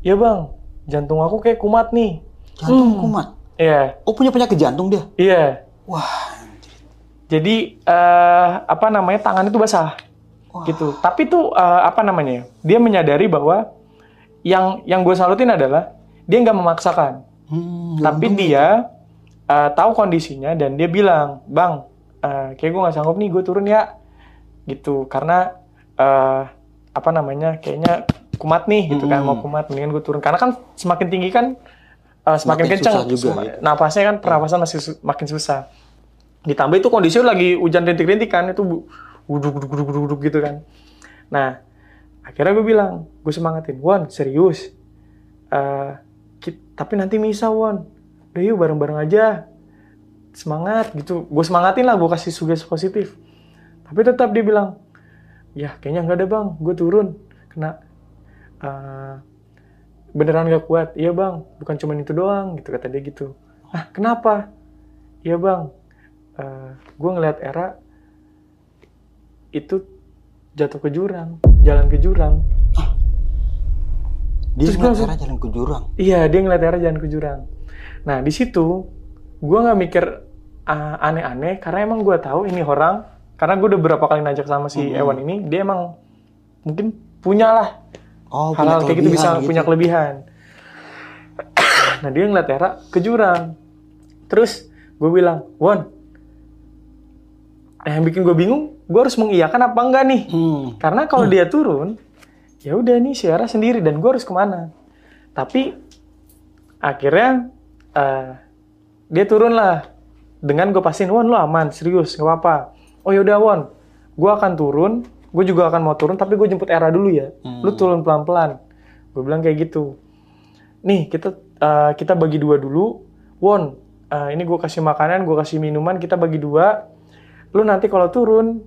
Iya bang, jantung aku kayak kumat nih. Jantung kumat? Iya. Oh punya penyakit jantung dia? Iya. Wah. Jadi tangan itu basah. Wah. Gitu. Tapi tuh dia menyadari bahwa yang gue salutin adalah dia nggak memaksakan. Tapi dia tahu kondisinya dan dia bilang, bang, kayak gue nggak sanggup nih, gue turun ya, gitu. Karena kayaknya kumat nih, gitu kan, mau kumat, mendingan gue turun. Karena kan semakin tinggi kan semakin kencang, napasnya kan pernapasan masih makin susah. Ditambah itu kondisinya lagi hujan rintik-rintik kan, itu guduk gitu kan. Nah, akhirnya gue bilang, gue semangatin, Wan, serius. Tapi nanti misa, Wan. Udah yuk bareng-bareng aja. Semangat gitu. Gue semangatin lah, gue kasih sugesti positif. Tapi tetap dia bilang, ya kayaknya nggak ada bang, gue turun. Kena beneran gak kuat. Iya bang, bukan cuma itu doang gitu, kata dia gitu. Kenapa? Iya bang, gue ngeliat Era itu jatuh ke jurang, jalan ke jurang. Dia ngeliat Era jalan ke jurang? Iya, dia ngeliat Era jalan ke jurang. Nah, di situ gue nggak mikir aneh-aneh karena emang gue tahu ini orang, karena gue udah berapa kali ngajak sama si Ewan ini, dia emang mungkin punya lah hal-hal kayak gitu, bisa punya kelebihan. Nah, dia ngeliat Era ke jurang. Terus gue bilang, Wan, yang bikin gue bingung, gue harus mengiyakan apa enggak nih? Karena kalau dia turun, ya udah nih si Era sendiri dan gue harus kemana? Tapi akhirnya dia turun lah dengan gue pastiin, Wan lo aman, serius, gak apa-apa. Oh yaudah Wan, gue akan turun, gue juga akan mau turun, tapi gue jemput Era dulu ya. Lu turun pelan-pelan. Gue bilang kayak gitu. Nih kita bagi dua dulu, Wan. Ini gue kasih makanan, gue kasih minuman, kita bagi dua. Lu nanti kalau turun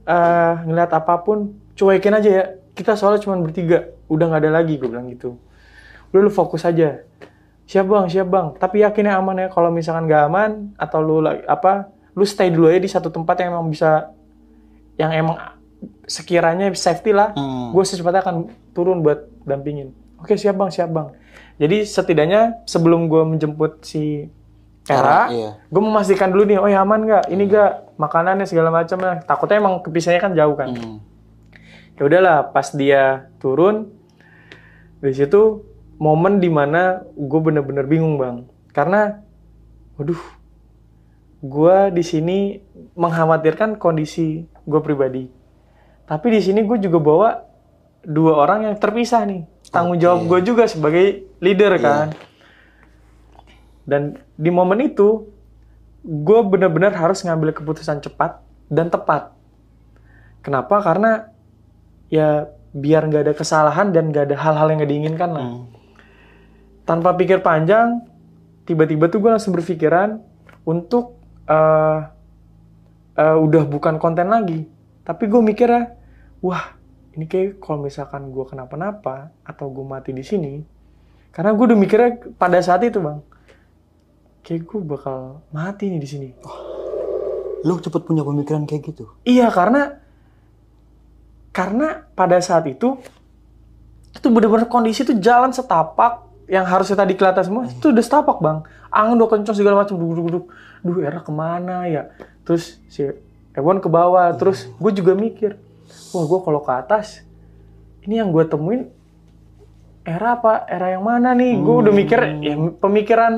ngeliat apapun, cuekin aja ya. Kita soalnya cuma bertiga, udah nggak ada lagi, gue bilang gitu. Udah lu fokus aja. Siap bang. Tapi yakinnya aman ya. Kalau misalkan nggak aman atau lu stay dulu aja di satu tempat yang emang bisa, yang emang sekiranya safety lah. Gue secepatnya akan turun buat dampingin. Oke, siap bang. Jadi setidaknya sebelum gue menjemput si Era, gue memastikan dulu nih, oh ya aman nggak? Ini nggak makanannya segala macam lah. Takutnya emang kepisahnya kan jauh kan. Ya udahlah, pas dia turun, di situ momen dimana gue bener-bener bingung bang, karena, waduh, gue di sini mengkhawatirkan kondisi gue pribadi. Tapi di sini gue juga bawa dua orang yang terpisah nih, tanggung jawab gue juga sebagai leader kan. Dan di momen itu, gue benar-benar harus ngambil keputusan cepat dan tepat. Kenapa? Karena ya biar nggak ada kesalahan dan nggak ada hal-hal yang nggak diinginkan lah. Tanpa pikir panjang, tiba-tiba tuh gue langsung berpikiran untuk udah bukan konten lagi. Tapi gue mikirnya, wah ini kayak kalau misalkan gue kenapa-napa atau gue mati di sini, karena gue udah mikirnya pada saat itu bang, kayak gue bakal mati nih di sini. Lu cepet punya pemikiran kayak gitu? Iya, karena pada saat itu benar-benar kondisi itu jalan setapak yang harusnya tadi kelihatan semua, itu udah setapak bang. Angin udah kencang segala macam, duduk. Duh, Era kemana ya? Terus si Ewan ke bawah, terus gue juga mikir, wah gue kalau ke atas, ini yang gue temuin Era apa? Era yang mana nih? Gue udah mikir, ya pemikiran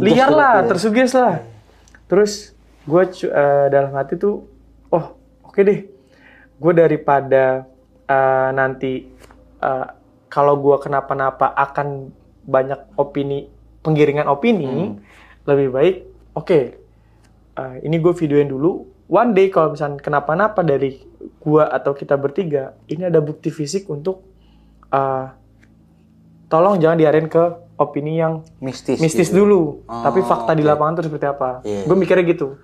liar lah, tersugesti lah. Terus gue dalam hati tuh, oh oke deh, gue daripada nanti kalau gue kenapa-napa akan banyak penggiringan opini, lebih baik ini gue videoin dulu. One day kalau misalnya kenapa-napa dari gue atau kita bertiga, ini ada bukti fisik untuk tolong jangan diarahin ke opini yang mistis gitu. dulu, tapi fakta di lapangan itu seperti apa. Gue mikirnya gitu.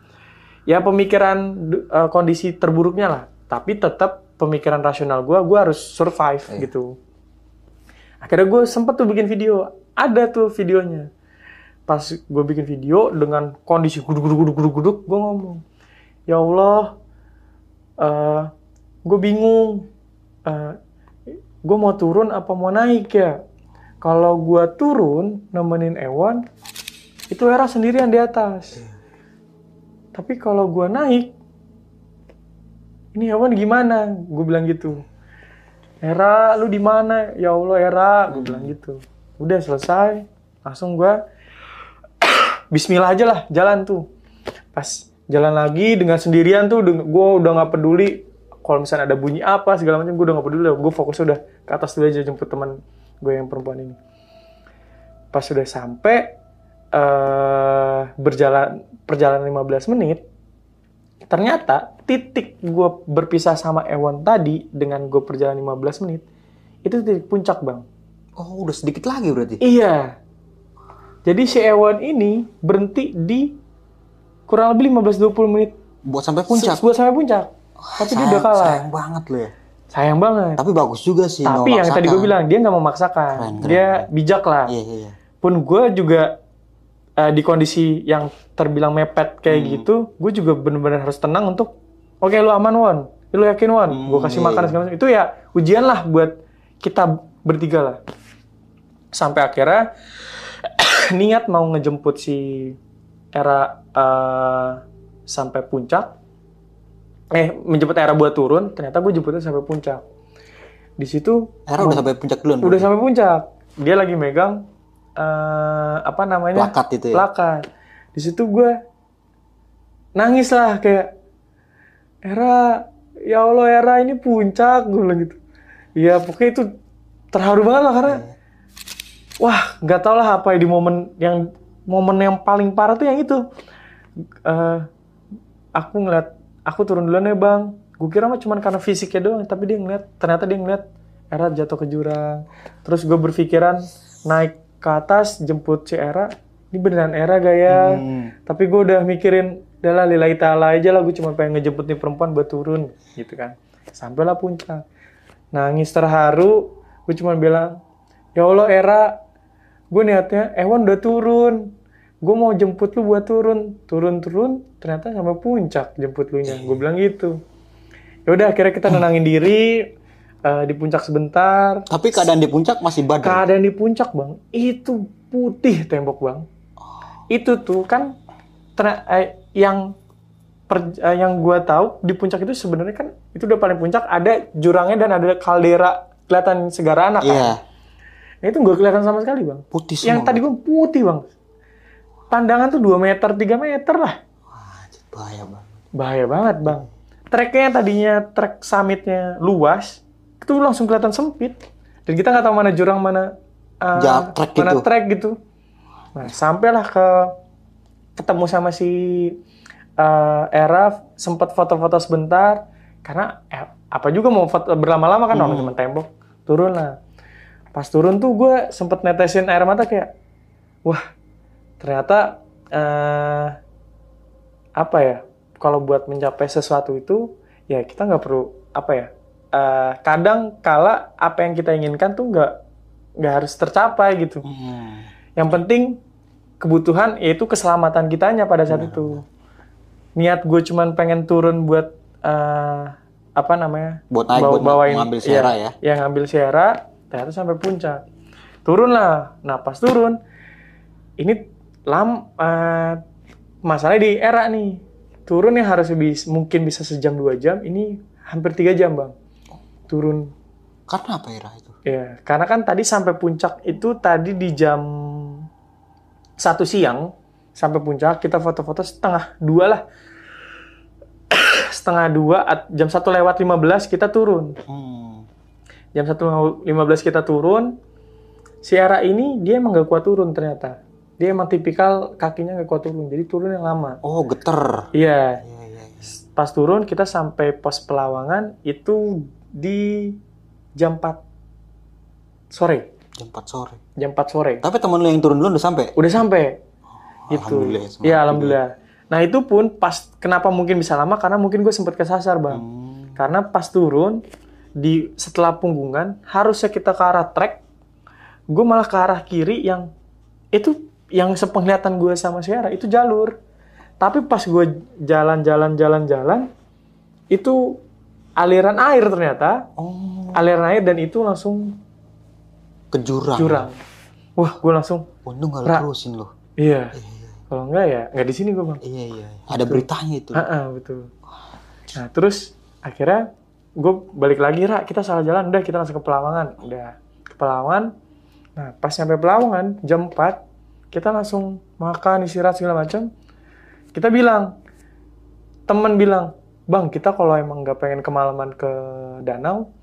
Ya pemikiran kondisi terburuknya lah, tapi tetap pemikiran rasional gue harus survive gitu. Akhirnya gue sempet tuh bikin video, ada tuh videonya. Pas gue bikin video dengan kondisi guduk, gue ngomong, ya Allah, gue bingung, gue mau turun apa mau naik ya? Kalau gue turun nemenin Ewan, itu Era sendirian di atas. Tapi kalau gue naik, ini Ewan gimana? Gue bilang gitu. Era, lu di mana? Ya Allah Era, gue bilang gitu. Udah selesai, langsung gue Bismillah aja lah, jalan tuh. Pas jalan lagi dengan sendirian tuh, gue udah nggak peduli. Kalau misalnya ada bunyi apa segala macam, gue udah nggak peduli. Gue fokus udah ke atas dulu aja jemput teman gue yang perempuan ini. Pas sudah sampai perjalanan 15 menit, ternyata titik gue berpisah sama Ewan tadi dengan gue perjalanan 15 menit, itu titik puncak, Bang. Oh, udah sedikit lagi berarti? Iya. Jadi si Ewan ini berhenti di kurang lebih 15-20 menit. Buat sampai puncak? Buat sampai puncak. Tapi dia udah kalah. Sayang banget lo ya? Sayang banget. Tapi bagus juga sih. Tapi yang tadi gue bilang, dia nggak memaksakan. Keren. Dia bijak lah. Iya. Pun gue juga di kondisi yang terbilang mepet kayak gitu, gue juga benar-benar harus tenang untuk, oke, lu aman, Won. Lu yakin, Won? Gue kasih makan segala macam. Itu ya ujian lah buat kita bertiga lah. Sampai akhirnya niat mau ngejemput si Era sampai puncak. Menjemput Era buat turun, ternyata gue jemputnya sampai puncak. Di situ Era udah sampai puncak duluan. Udah sampai puncak. Dia lagi megang plakat itu ya. Plakat. Di situ gue nangis lah kayak, Era, ya Allah Era, ini puncak, gue bilang gitu. Ya pokoknya itu terharu banget lah karena wah, nggak tau lah apa ya di momen yang paling parah tuh yang itu. Aku turun duluan ya Bang. Gue kira mah cuma karena fisiknya doang, tapi ternyata dia ngeliat Era jatuh ke jurang. Terus gue berpikiran naik ke atas jemput si Era. Ini beneran Era gak ya? Tapi gue udah mikirin, udahlah lillahi ta'ala aja lah, gue cuma pengen ngejemput nih perempuan buat turun gitu kan. Sampailah puncak. Nangis terharu, gue cuma bilang, ya Allah Era, gue niatnya Ewan udah turun. Gue mau jemput lu buat turun, ternyata sampai puncak jemput lu nya. Gue bilang gitu. Ya udah akhirnya kita nenangin diri di puncak sebentar. Tapi keadaan di puncak masih badai. Keadaan di puncak Bang, itu putih tembok Bang. Itu tuh kan yang gue tahu di puncak itu sebenarnya kan itu udah paling puncak, ada jurangnya dan ada kaldera kelihatan segara anak kan. Nah, itu nggak kelihatan sama sekali Bang. Putih semua. Yang tadi gue putih Bang. Pandangan tuh 2 meter, 3 meter lah. Wah, bahaya banget. Bahaya banget Bang. Treknya yang tadinya trek summitnya luas, itu langsung kelihatan sempit. Dan kita nggak tahu mana jurang, mana trek gitu. Nah, sampailah ketemu sama si Era, sempat foto-foto sebentar. Karena apa juga mau foto berlama-lama kan, orang cuma tembok. Turun lah. Pas turun tuh gue sempet netesin air mata kayak, wah ternyata kalau buat mencapai sesuatu itu ya kita nggak perlu kadang kala apa yang kita inginkan tuh nggak harus tercapai gitu. Yang penting kebutuhan yaitu keselamatan kitanya pada saat itu. Niat gue cuman pengen turun buat buat naik, bawain ngambil si Era ya. Ya ngambil si Era, ternyata sampai puncak. Turun lah. Nah pas turun ini masalahnya di Era nih. Turun yang harusnya mungkin bisa sejam 2 jam, ini hampir 3 jam Bang. Turun. Karena apa Era itu? Ya, karena kan tadi sampai puncak itu tadi di jam 1 siang sampai puncak, kita foto-foto setengah 2 lah. jam 1:15 kita turun. Jam 1:15 kita turun. Si Era ini dia emang gak kuat turun ternyata. Dia emang tipikal kakinya gak kuat turun, jadi turun yang lama. Oh, geter. Iya. Pas turun kita sampai pos Pelawangan itu di jam 4 sore. Jam 4 sore. Jam 4 sore. Tapi temen lu yang turun dulu udah sampai? Udah sampai. Gitu. Alhamdulillah ya, semangat Iya, alhamdulillah. Nah, itu pun pas kenapa mungkin bisa lama karena mungkin gue sempat kesasar, Bang. Karena pas turun setelah punggungan harusnya kita ke arah trek, gue malah ke arah kiri yang itu yang sepenglihatan gue sama Sierra itu jalur. Tapi pas gue jalan itu aliran air ternyata. Aliran air dan itu langsung ke jurang. Wah, gue langsung Untung gak lu terusin lo. Iya. Kalau enggak ya nggak di sini gue, Bang. Iya. Ada beritanya itu. Betul. Nah, terus akhirnya gue balik lagi, kita salah jalan, udah kita langsung ke Pelawangan. Udah ke Pelawangan. Nah, pas nyampe Pelawangan jam 4, kita langsung makan, istirahat segala macam. Kita teman bilang, "Bang, kita kalau emang nggak pengen kemalaman ke danau,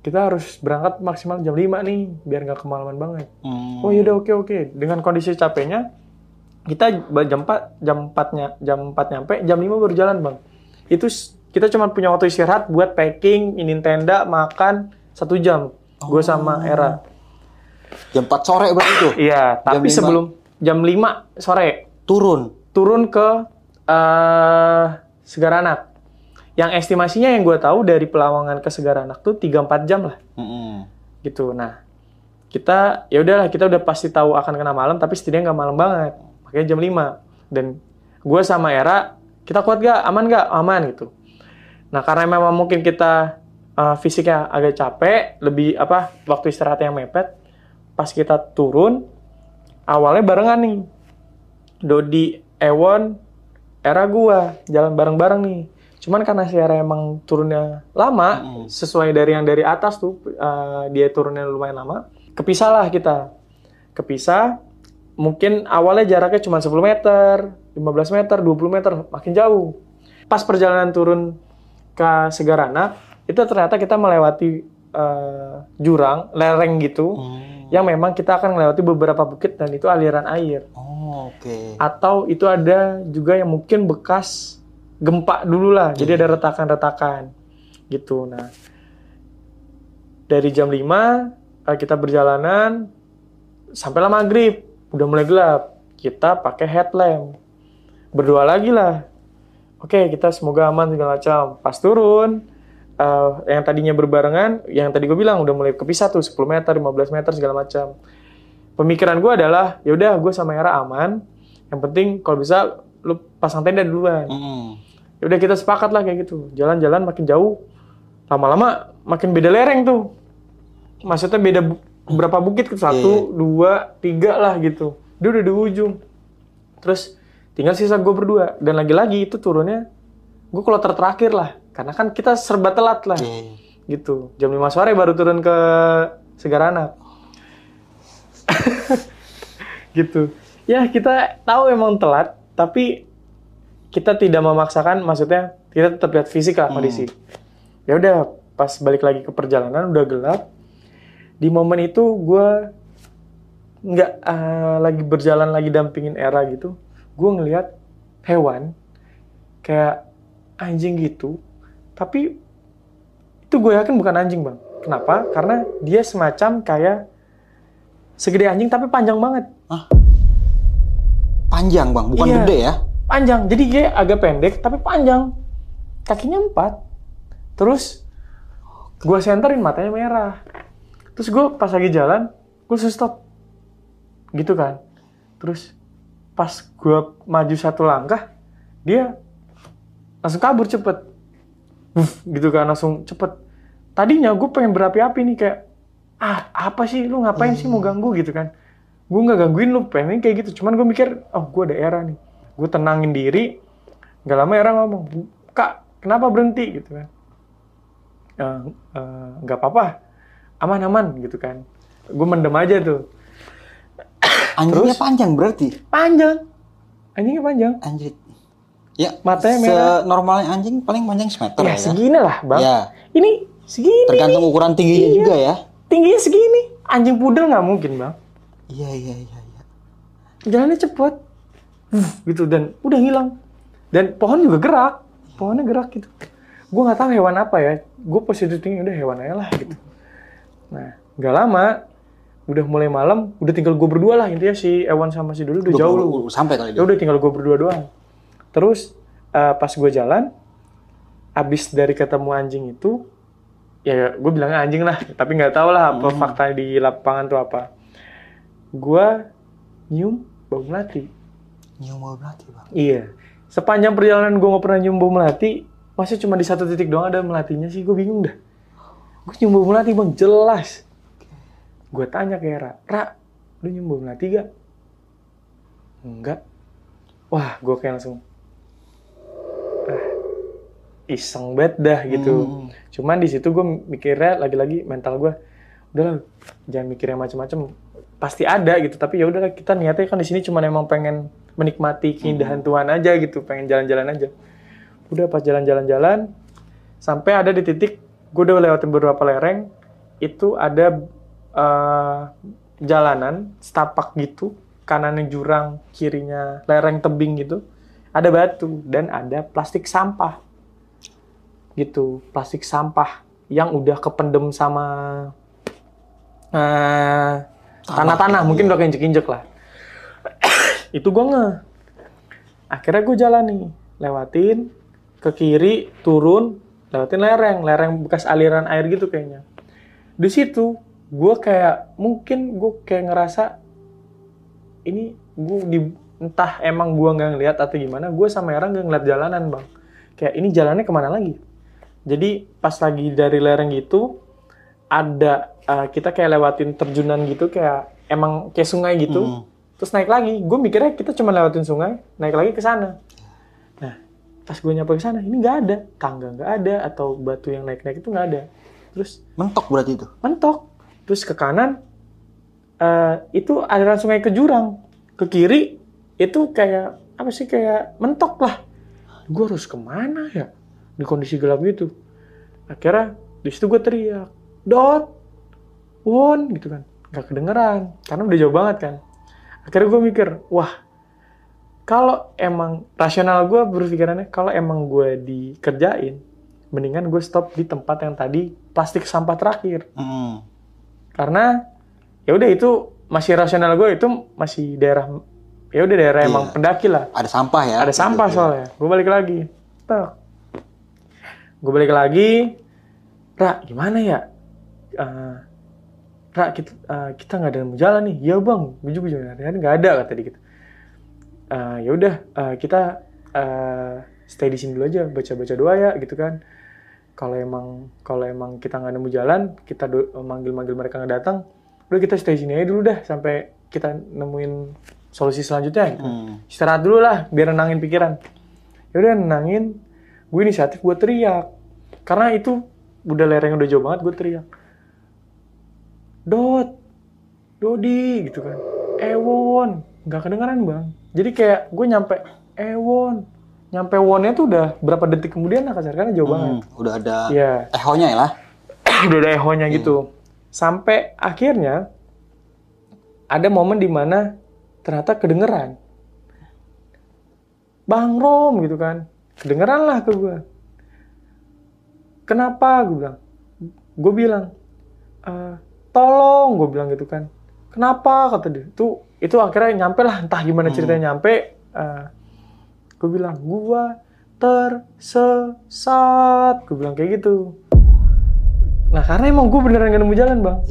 kita harus berangkat maksimal jam 5 nih, biar nggak kemalaman banget." Oh, yaudah, oke. Dengan kondisi capeknya, kita jam 4 nyampe, jam 5 baru jalan, Bang. Itu kita cuma punya waktu istirahat buat packing, inin tenda, makan 1 jam. Gue sama Era. Jam 4 sore berarti tuh? Iya, tapi sebelum jam 5 sore. Turun ke Segaranak. Yang estimasinya yang gue tahu dari Pelawangan ke Segaranak tuh 3-4 jam lah. Gitu. Nah, kita udah pasti tahu akan kena malam, tapi setidaknya nggak malam banget. Makanya jam 5. Dan gue sama Era, kita kuat gak? Aman gak? Aman gitu. Nah, karena memang mungkin kita fisiknya agak capek, waktu istirahat yang mepet, pas kita turun, awalnya barengan nih. Dodi, Ewon, Era gua, jalan bareng-bareng nih. Cuman karena si Era emang turunnya lama, sesuai dari yang dari atas tuh, dia turunnya lumayan lama, kepisah lah kita. Kepisah, mungkin awalnya jaraknya cuma 10 meter, 15 meter, 20 meter, makin jauh. Pas perjalanan turun ke Segaranak, itu ternyata kita melewati jurang, lereng gitu, yang memang kita akan melewati beberapa bukit dan itu aliran air. Atau itu ada juga yang mungkin bekas gempa dulu lah, jadi ada retakan-retakan gitu. Nah, dari jam 5 kita berjalanan sampailah maghrib, udah mulai gelap. Kita pakai headlamp, berdoa lagi lah. Oke, kita semoga aman segala macam. Pas turun, yang tadinya berbarengan, yang tadi gue bilang udah mulai kepisah tuh 10 meter, 15 meter segala macam. Pemikiran gue adalah, yaudah gue sama Era aman. Yang penting kalau bisa lu pasang tenda duluan. Yaudah kita sepakat lah kayak gitu. Jalan-jalan makin jauh, lama-lama makin beda lereng tuh. Maksudnya beda berapa bukit, 1, 2, 3 lah gitu. Dia udah di ujung. Terus tinggal sisa gue berdua. Dan lagi-lagi itu turunnya, gue kalau terakhir lah. Karena kan kita serba telat lah. Gitu. Jam 5 sore baru turun ke Segaranak. Gitu. Ya kita tahu emang telat, tapi kita tidak memaksakan, maksudnya kita tetap lihat fisik lah kondisi. Ya udah, pas balik lagi ke perjalanan udah gelap. Di momen itu gue nggak lagi berjalan lagi dampingin Era gitu, gue ngelihat hewan kayak anjing gitu, tapi itu gue yakin bukan anjing, Bang. Kenapa? Karena dia semacam kayak segede anjing tapi panjang banget. Panjang, Bang, bukan gede ya? Panjang, jadi dia agak pendek tapi panjang, kakinya 4. Terus gue senterin, matanya merah. Terus gue pas lagi jalan, gue stop gitu kan. Terus pas gue maju 1 langkah, dia langsung kabur cepet. Gitu kan, langsung cepet. Tadinya gue pengen berapi-api nih, kayak apa sih, lu ngapain sih mau ganggu gitu kan. Gue gak gangguin lu, pengen kayak gitu. Cuman gue mikir, gue ada Era nih. Gue tenangin diri. Gak lama Era ngomong, "Kak, kenapa berhenti?" Gitu kan. Gak apa-apa, aman-aman gitu kan. Gue mendem aja tuh. Anjingnya panjang berarti? Panjang. Anjingnya panjang. Anjir. Ya, Matanya merah. normalnya anjing paling panjang semeter Ya ya. segini lah bang. Ya, Ini segini. tergantung ukuran tingginya Iya. juga ya. Tingginya segini. Anjing pudel nggak mungkin bang. Iya. Jalannya cepet. Gitu dan udah hilang. Dan pohon juga gerak. Pohonnya gerak gitu. Gue nggak tahu hewan apa ya. Gue positif tinggi udah hewan aja lah gitu. Nah, nggak lama. Udah mulai malam, udah tinggal gue berdua lah intinya si Ewan sama si Dulu udah jauh lu. Sampai kali Ya dia. udah tinggal gue berdua doang. Terus pas gue jalan, abis dari ketemu anjing itu, ya gue bilangnya anjing lah, tapi nggak tahu lah apa fakta di lapangan tuh apa. Gue nyium bau melati. Nyium bau melati, Bang. Iya. Sepanjang perjalanan gue nggak pernah nyium bau melati, masih cuma di satu titik doang ada melatinya sih, gue bingung dah. Gue nyium bau melati bang, jelas. Gue tanya ke Ra, lu nyium bau melati gak? Enggak. Wah, gue kayak langsung, iseng banget dah gitu. Cuman di situ gue mikirnya lagi-lagi mental gue, udahlah jangan mikir yang macam-macam. Pasti ada gitu, tapi ya udahlah kita niatnya kan di sini cuma emang pengen menikmati keindahan Tuhan aja gitu, pengen jalan-jalan aja. Udah pas jalan-jalan, sampai ada di titik gue udah lewatin beberapa lereng, itu ada jalanan setapak gitu, kanannya jurang, kirinya lereng tebing gitu, ada batu dan ada plastik sampah gitu, plastik sampah yang udah kependem sama tanah-tanah, mungkin udah keinjek-injek lah. Itu gue akhirnya gue jalan nih, lewatin ke kiri, turun, lewatin lereng bekas aliran air gitu kayaknya. Di situ gue kayak ngerasa ini entah emang gue nggak ngeliat atau gimana, gue sama Era nggak ngeliat jalanan bang, kayak ini jalannya kemana lagi. Jadi pas lagi dari lereng gitu ada kita kayak lewatin terjunan gitu, kayak emang kayak sungai gitu, terus naik lagi. Gue mikirnya kita cuma lewatin sungai, naik lagi ke sana. Nah pas gue nyampe ke sana ini nggak ada, tangga nggak ada atau batu yang naik-naik itu nggak ada. Terus Mentok berarti itu. mentok. Terus ke kanan, itu aliran sungai ke jurang. Ke kiri, itu kayak, apa sih, kayak mentok lah. Gue harus kemana ya? Di kondisi gelap gitu. Akhirnya, di situ gue teriak, Dot, Won, gitu kan. Gak kedengeran, karena udah jauh banget kan. Akhirnya gue mikir, wah, kalau emang, rasional gue berpikirannya, kalau emang gue dikerjain, mendingan gue stop di tempat yang tadi plastik sampah terakhir. Karena ya udah itu masih rasional gue, itu masih daerah, ya udah daerah emang pendaki lah. Ada sampah ya. Ada sampah soalnya. Gue balik lagi. Gue balik lagi. Ra, gimana ya? Ra, kita nggak ada yang mau jalan nih. Ya bang, gue juga nggak ada kata dia gitu. Ya udah, kita stay di sini dulu aja, baca-baca doa ya gitu kan. Kalau emang kita nggak nemu jalan, kita manggil mereka nggak datang, udah kita stay sini aja dulu dah sampai kita nemuin solusi selanjutnya. Gitu. Istirahat dulu lah, biar nenangin pikiran. Ya udah nenangin, gue inisiatif gue teriak, karena itu udah lereng udah jauh banget, gue teriak, Dodi, gitu kan, Ewon, nggak kedengeran bang. Jadi kayak gue nyampe Ewon. Nyampe Wonnya tuh udah berapa detik kemudian lah kasar, karena jauh banget. Udah ada ya. ehonya ya lah. Udah ada ehonya gitu. Sampai akhirnya ada momen dimana ternyata kedengeran. Bang Rom gitu kan. Kedengeran lah ke gue. Kenapa? Gue bilang, tolong, gue bilang gitu kan. Kenapa? Kata dia. Itu akhirnya nyampe lah, entah gimana ceritanya nyampe. Gue bilang, gue tersesat. Gue bilang kayak gitu. Nah, karena emang gue beneran gak nemu jalan, bang.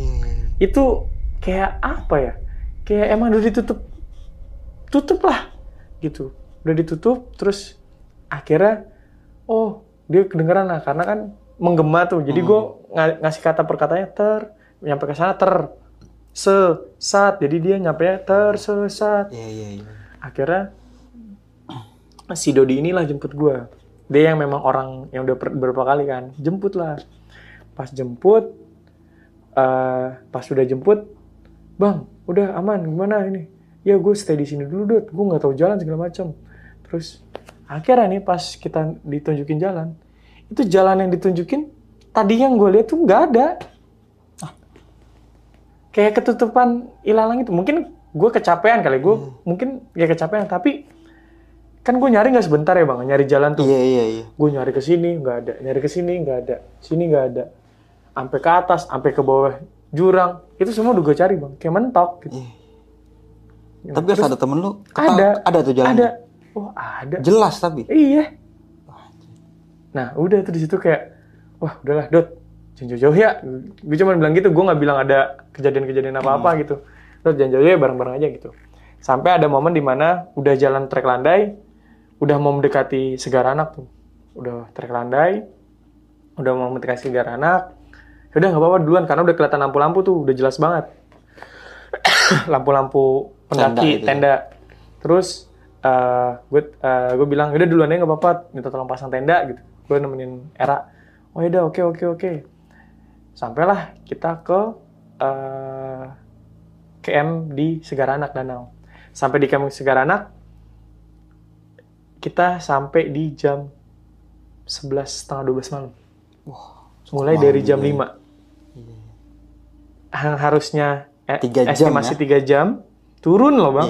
Itu kayak apa ya? Kayak emang udah ditutup. Tutup lah. Gitu. Udah ditutup, terus akhirnya, oh, dia kedengeran lah. Karena kan menggema tuh. Jadi gue ngasih kata per katanya, nyampe ke sana, tersesat. Jadi dia nyampenya tersesat. Akhirnya, si Dodi inilah jemput gue. Dia yang memang orang yang udah beberapa kali kan. Jemput lah. Pas sudah jemput, bang, udah aman, gimana ini? Ya gue stay di sini dulu, Dot. Gue nggak tahu jalan segala macam. Terus Akhirnya nih pas kita ditunjukin jalan, itu jalan yang ditunjukin tadi yang gue lihat tuh nggak ada. Kayak ketutupan ilalang itu. Mungkin gue kecapean kali, gue mungkin ya kecapean, tapi kan gue nyari nggak sebentar ya bang, nyari jalan tuh. Iya. Gue nyari ke sini nggak ada, nyari ke sini nggak ada, sini nggak ada, sampai ke atas, sampai ke bawah jurang, itu semua udah gue cari bang, kayak mentok. Gitu. Ya, Tapi terus ada temen lu? ada tuh jalan. Ada, oh ada. Jelas tapi. Iya. Nah udah tuh di situ kayak, wah udahlah Dot, jangan jauh-jauh ya. Gue cuma bilang gitu, gue nggak bilang ada kejadian-kejadian apa-apa gitu. Dot jangan jauh ya, bareng-bareng aja gitu. Sampai ada momen dimana udah jalan trek landai, udah mau mendekati Segaranak tuh. Udah trek landai, udah mau mendekati Segaranak. Udah nggak apa-apa duluan, karena udah kelihatan lampu-lampu tuh, udah jelas banget. Lampu-lampu pendaki, tenda. Terus gue bilang, udah duluan ya nggak apa-apa, minta tolong pasang tenda gitu. Gue nemenin Era. Oh yaudah, oke. Sampailah kita ke camp di Segaranak Danau. Sampai di camp Segaranak, kita sampai di jam 11:30 malam. Mulai dari jam 5. Harusnya 3 jam estimasi 3 jam. Turun loh bang.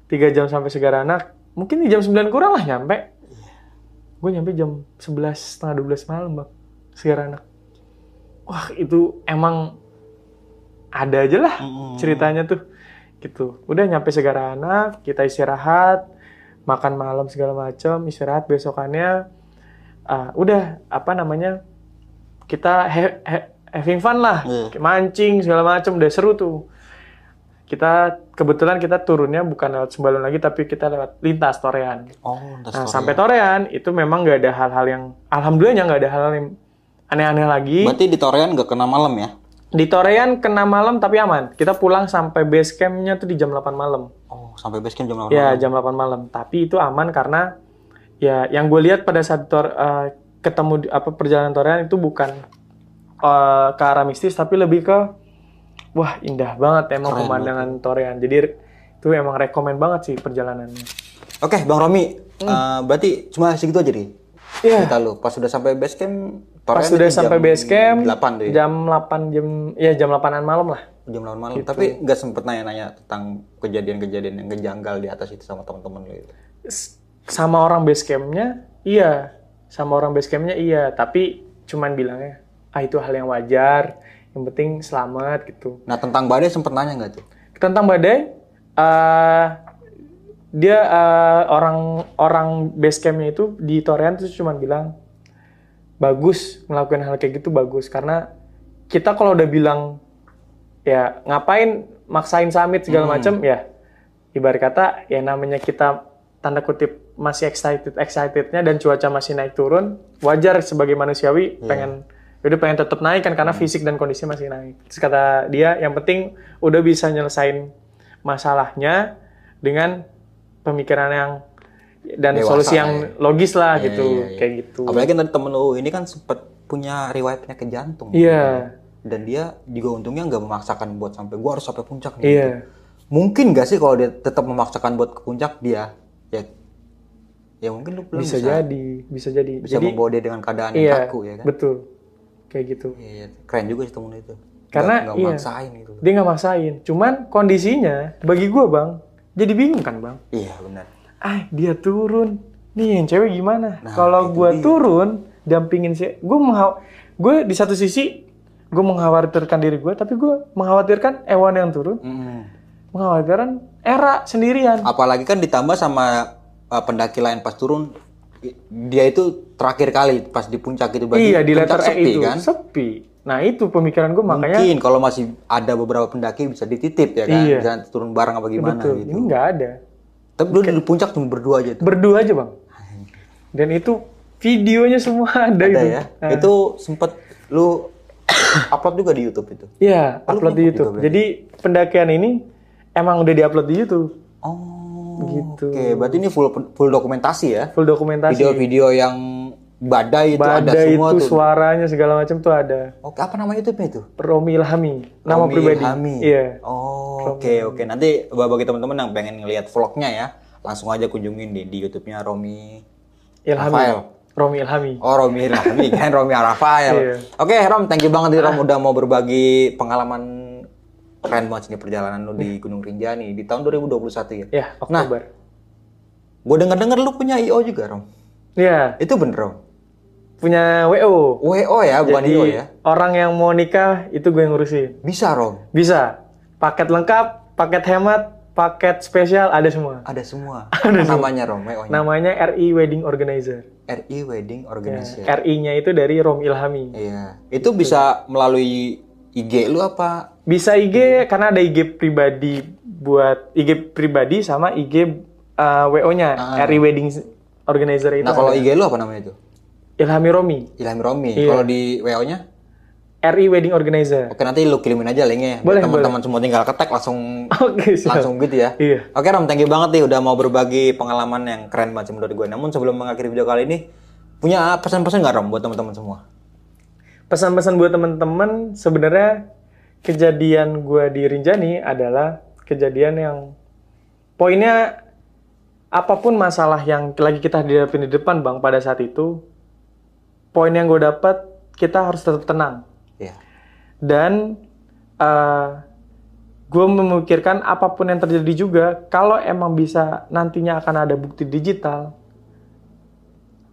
3 jam sampai Segaranak. Mungkin di jam 9 kurang lah nyampe. Gue nyampe jam 11:30 malam bang. Segaranak. Wah itu emang ada aja lah ceritanya tuh. Gitu. Udah nyampe Segaranak, kita istirahat, makan malam segala macam, istirahat besokannya. Udah kita having fun lah, mancing segala macam, udah seru tuh. Kebetulan kita turunnya bukan lewat Sembalun lagi, tapi kita lewat lintas Torean. Sampai Torean itu memang nggak ada hal-hal yang, alhamdulillahnya nggak ada hal-hal yang aneh-aneh lagi. Berarti di Torean nggak kena malam ya? Di Torean kena malam tapi aman. Kita pulang sampai base camp-nya tuh di jam 8 malam. Oh, sampai base camp jam 8 ya, malam? jam 8 malam. Tapi itu aman karena ya yang gue lihat pada saat ketemu perjalanan Torean itu bukan ke arah mistis, tapi lebih ke wah indah banget emang pemandangan Torean. Jadi itu emang rekomen banget sih perjalanannya. Oke, Bang Romi, berarti cuma segitu aja nih. Iya. Kita lu pas sudah sampai base camp, Pas sudah sampai base camp 8 tuh ya? jam 8an malam lah. Jam 8 malam. Gitu. Tapi nggak sempet nanya-nanya tentang kejadian-kejadian yang kejanggal di atas itu sama teman-teman lu itu. Sama orang base camp-nya iya. Sama orang base camp-nya iya, tapi cuman bilangnya itu hal yang wajar, yang penting selamat gitu. Nah, tentang badai sempet nanya nggak tuh? Tentang badai, dia orang base camp-nya itu di Torean tuh cuman bilang bagus melakukan hal kayak gitu, bagus karena kita kalau udah bilang ya ngapain maksain summit segala macam ya, ibarat kata ya namanya kita tanda kutip masih excitednya dan cuaca masih naik turun, wajar sebagai manusiawi pengen tetap naik kan karena fisik dan kondisi masih naik. Terus kata dia yang penting udah bisa nyelesain masalahnya dengan pemikiran yang dan dewasa, solusi yang logis lah gitu. Kayak gitu. Apalagi tadi temen lu ini kan sempet punya riwayat penyakit jantung. Iya. Dan dia juga untungnya nggak memaksakan buat sampai gua harus sampai puncak nih. Iya. Gitu. Mungkin nggak sih kalau dia tetap memaksakan buat ke puncak dia ya mungkin lu belum bisa jadi. Bisa membawa dia dengan keadaan yang kaku ya kan. Betul. Kayak gitu. Iya, keren juga sih temen itu. Karena nggak maksain gitu. Dia nggak maksain. Cuman kondisinya bagi gua bang jadi bingung kan bang. Iya benar. Dia turun. Nih yang cewek gimana? Kalau gue turun, dampingin gue di satu sisi gue mengkhawatirkan diri gue, tapi gue mengkhawatirkan Ewan yang turun, mengkhawatirkan Era sendirian. Apalagi kan ditambah sama pendaki lain pas turun, dia itu terakhir kali pas di puncak itu. Iya di letter E itu kan? sepi. Nah itu pemikiran gue makanya. Mungkin kalau masih ada beberapa pendaki bisa dititip ya kan, bisa turun bareng apa gimana. Betul. Gitu. Ini nggak ada. Tapi lu di puncak cuma berdua aja tuh. Berdua aja bang. Dan itu videonya semua ada itu. Ya? Itu sempet lu upload juga di YouTube itu? Iya, upload di YouTube. Jadi pendakian ini emang udah diupload di YouTube. Oh, gitu. Oke, berarti ini full dokumentasi ya? Full dokumentasi. Video-video yang badai itu ada semua itu tuh. Suaranya segala macam tuh ada. Oke, apa nama YouTube-nya itu? Romi Ilhami, nama pribadi. Ilhami. Iya. Oh, oke. Nanti bagi teman-teman yang pengen ngelihat vlognya ya, langsung aja kunjungin di YouTube-nya Romi Ilhami. Rafael. Romi Ilhami. Oh, Romi Ilhami kan Romi Rafael. Iya. Oke, Rom, thank you banget nih Rom udah mau berbagi pengalaman keren banget ini perjalanan lu di Gunung Rinjani di tahun 2021 ya. Ya, Oktober. Gue denger-denger lu punya IO juga, Rom. Iya, Itu bener, Rom? punya WO. WO ya, bukan Jadi IO ya? orang yang mau nikah itu gue yang ngurusin. Bisa, Rom? Bisa. Paket lengkap, paket hemat, paket spesial ada semua. Ada semua. Apa namanya, Rom? WO-nya? Namanya RI Wedding Organizer. RI Wedding Organizer. Ya, RI-nya itu dari Rom Ilhami. Iya. Itu bisa melalui IG lu apa? Bisa IG karena ada IG pribadi buat IG pribadi sama IG WO-nya RI Wedding Organizer itu. Nah, kalau ada. IG lu apa namanya itu? Ilhami Romi. Ilhami Romi. Iya. Kalau di WO-nya? RI Wedding Organizer. Oke, nanti lu kirimin aja linknya. Boleh, Teman-teman semua tinggal ketek langsung Oke, siap. langsung gitu ya. Iya. Oke, Rom, thank you banget nih udah mau berbagi pengalaman yang keren banget menurut gue. Namun sebelum mengakhiri video kali ini, punya pesan-pesan nggak, Rom, buat teman-teman semua? Pesan-pesan buat teman-teman, sebenarnya kejadian gue di Rinjani adalah kejadian yang poinnya apapun masalah yang lagi kita hadapin di depan, Bang, pada saat itu, poin yang gue dapat, kita harus tetap tenang. Iya. Dan gue memikirkan apapun yang terjadi juga, kalau emang bisa nantinya akan ada bukti digital,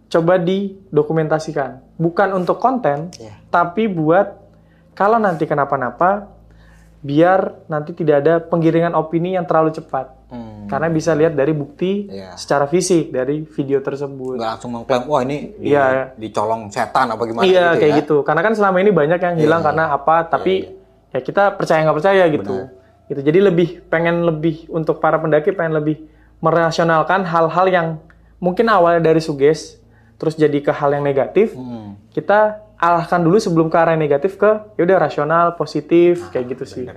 coba didokumentasikan. Bukan untuk konten, Iya. tapi buat kalau nanti kenapa-napa, biar nanti tidak ada penggiringan opini yang terlalu cepat. Karena bisa lihat dari bukti Iya. secara fisik dari video tersebut. Nggak langsung mengklaim, wah ini Iya. dicolong setan apa gimana Iya, gitu kayak ya. gitu. Karena kan selama ini banyak yang hilang Iya, karena apa, tapi ya kita percaya nggak percaya gitu. Gitu. Jadi pengen lebih untuk para pendaki pengen lebih merasionalkan hal-hal yang mungkin awalnya dari suges, terus jadi ke hal yang negatif. Kita alahkan dulu sebelum ke arah yang negatif ke yaudah rasional, positif, kayak gitu sih.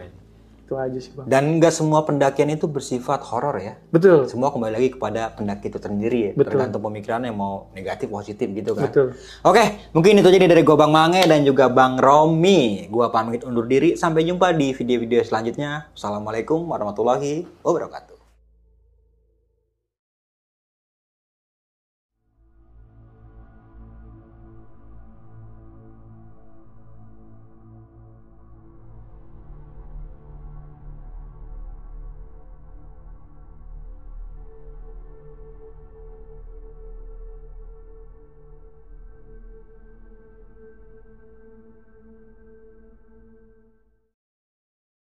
Itu aja sih, Bang. Dan nggak semua pendakian itu bersifat horor ya. Betul. Semua kembali lagi kepada pendaki itu sendiri ya. Betul. Tergantung pemikiran yang mau negatif, positif gitu kan. Betul. Oke, mungkin itu jadi dari gua Bang Mange dan juga Bang Romi. Gua pamit undur diri. Sampai jumpa di video-video selanjutnya. Assalamualaikum warahmatullahi wabarakatuh.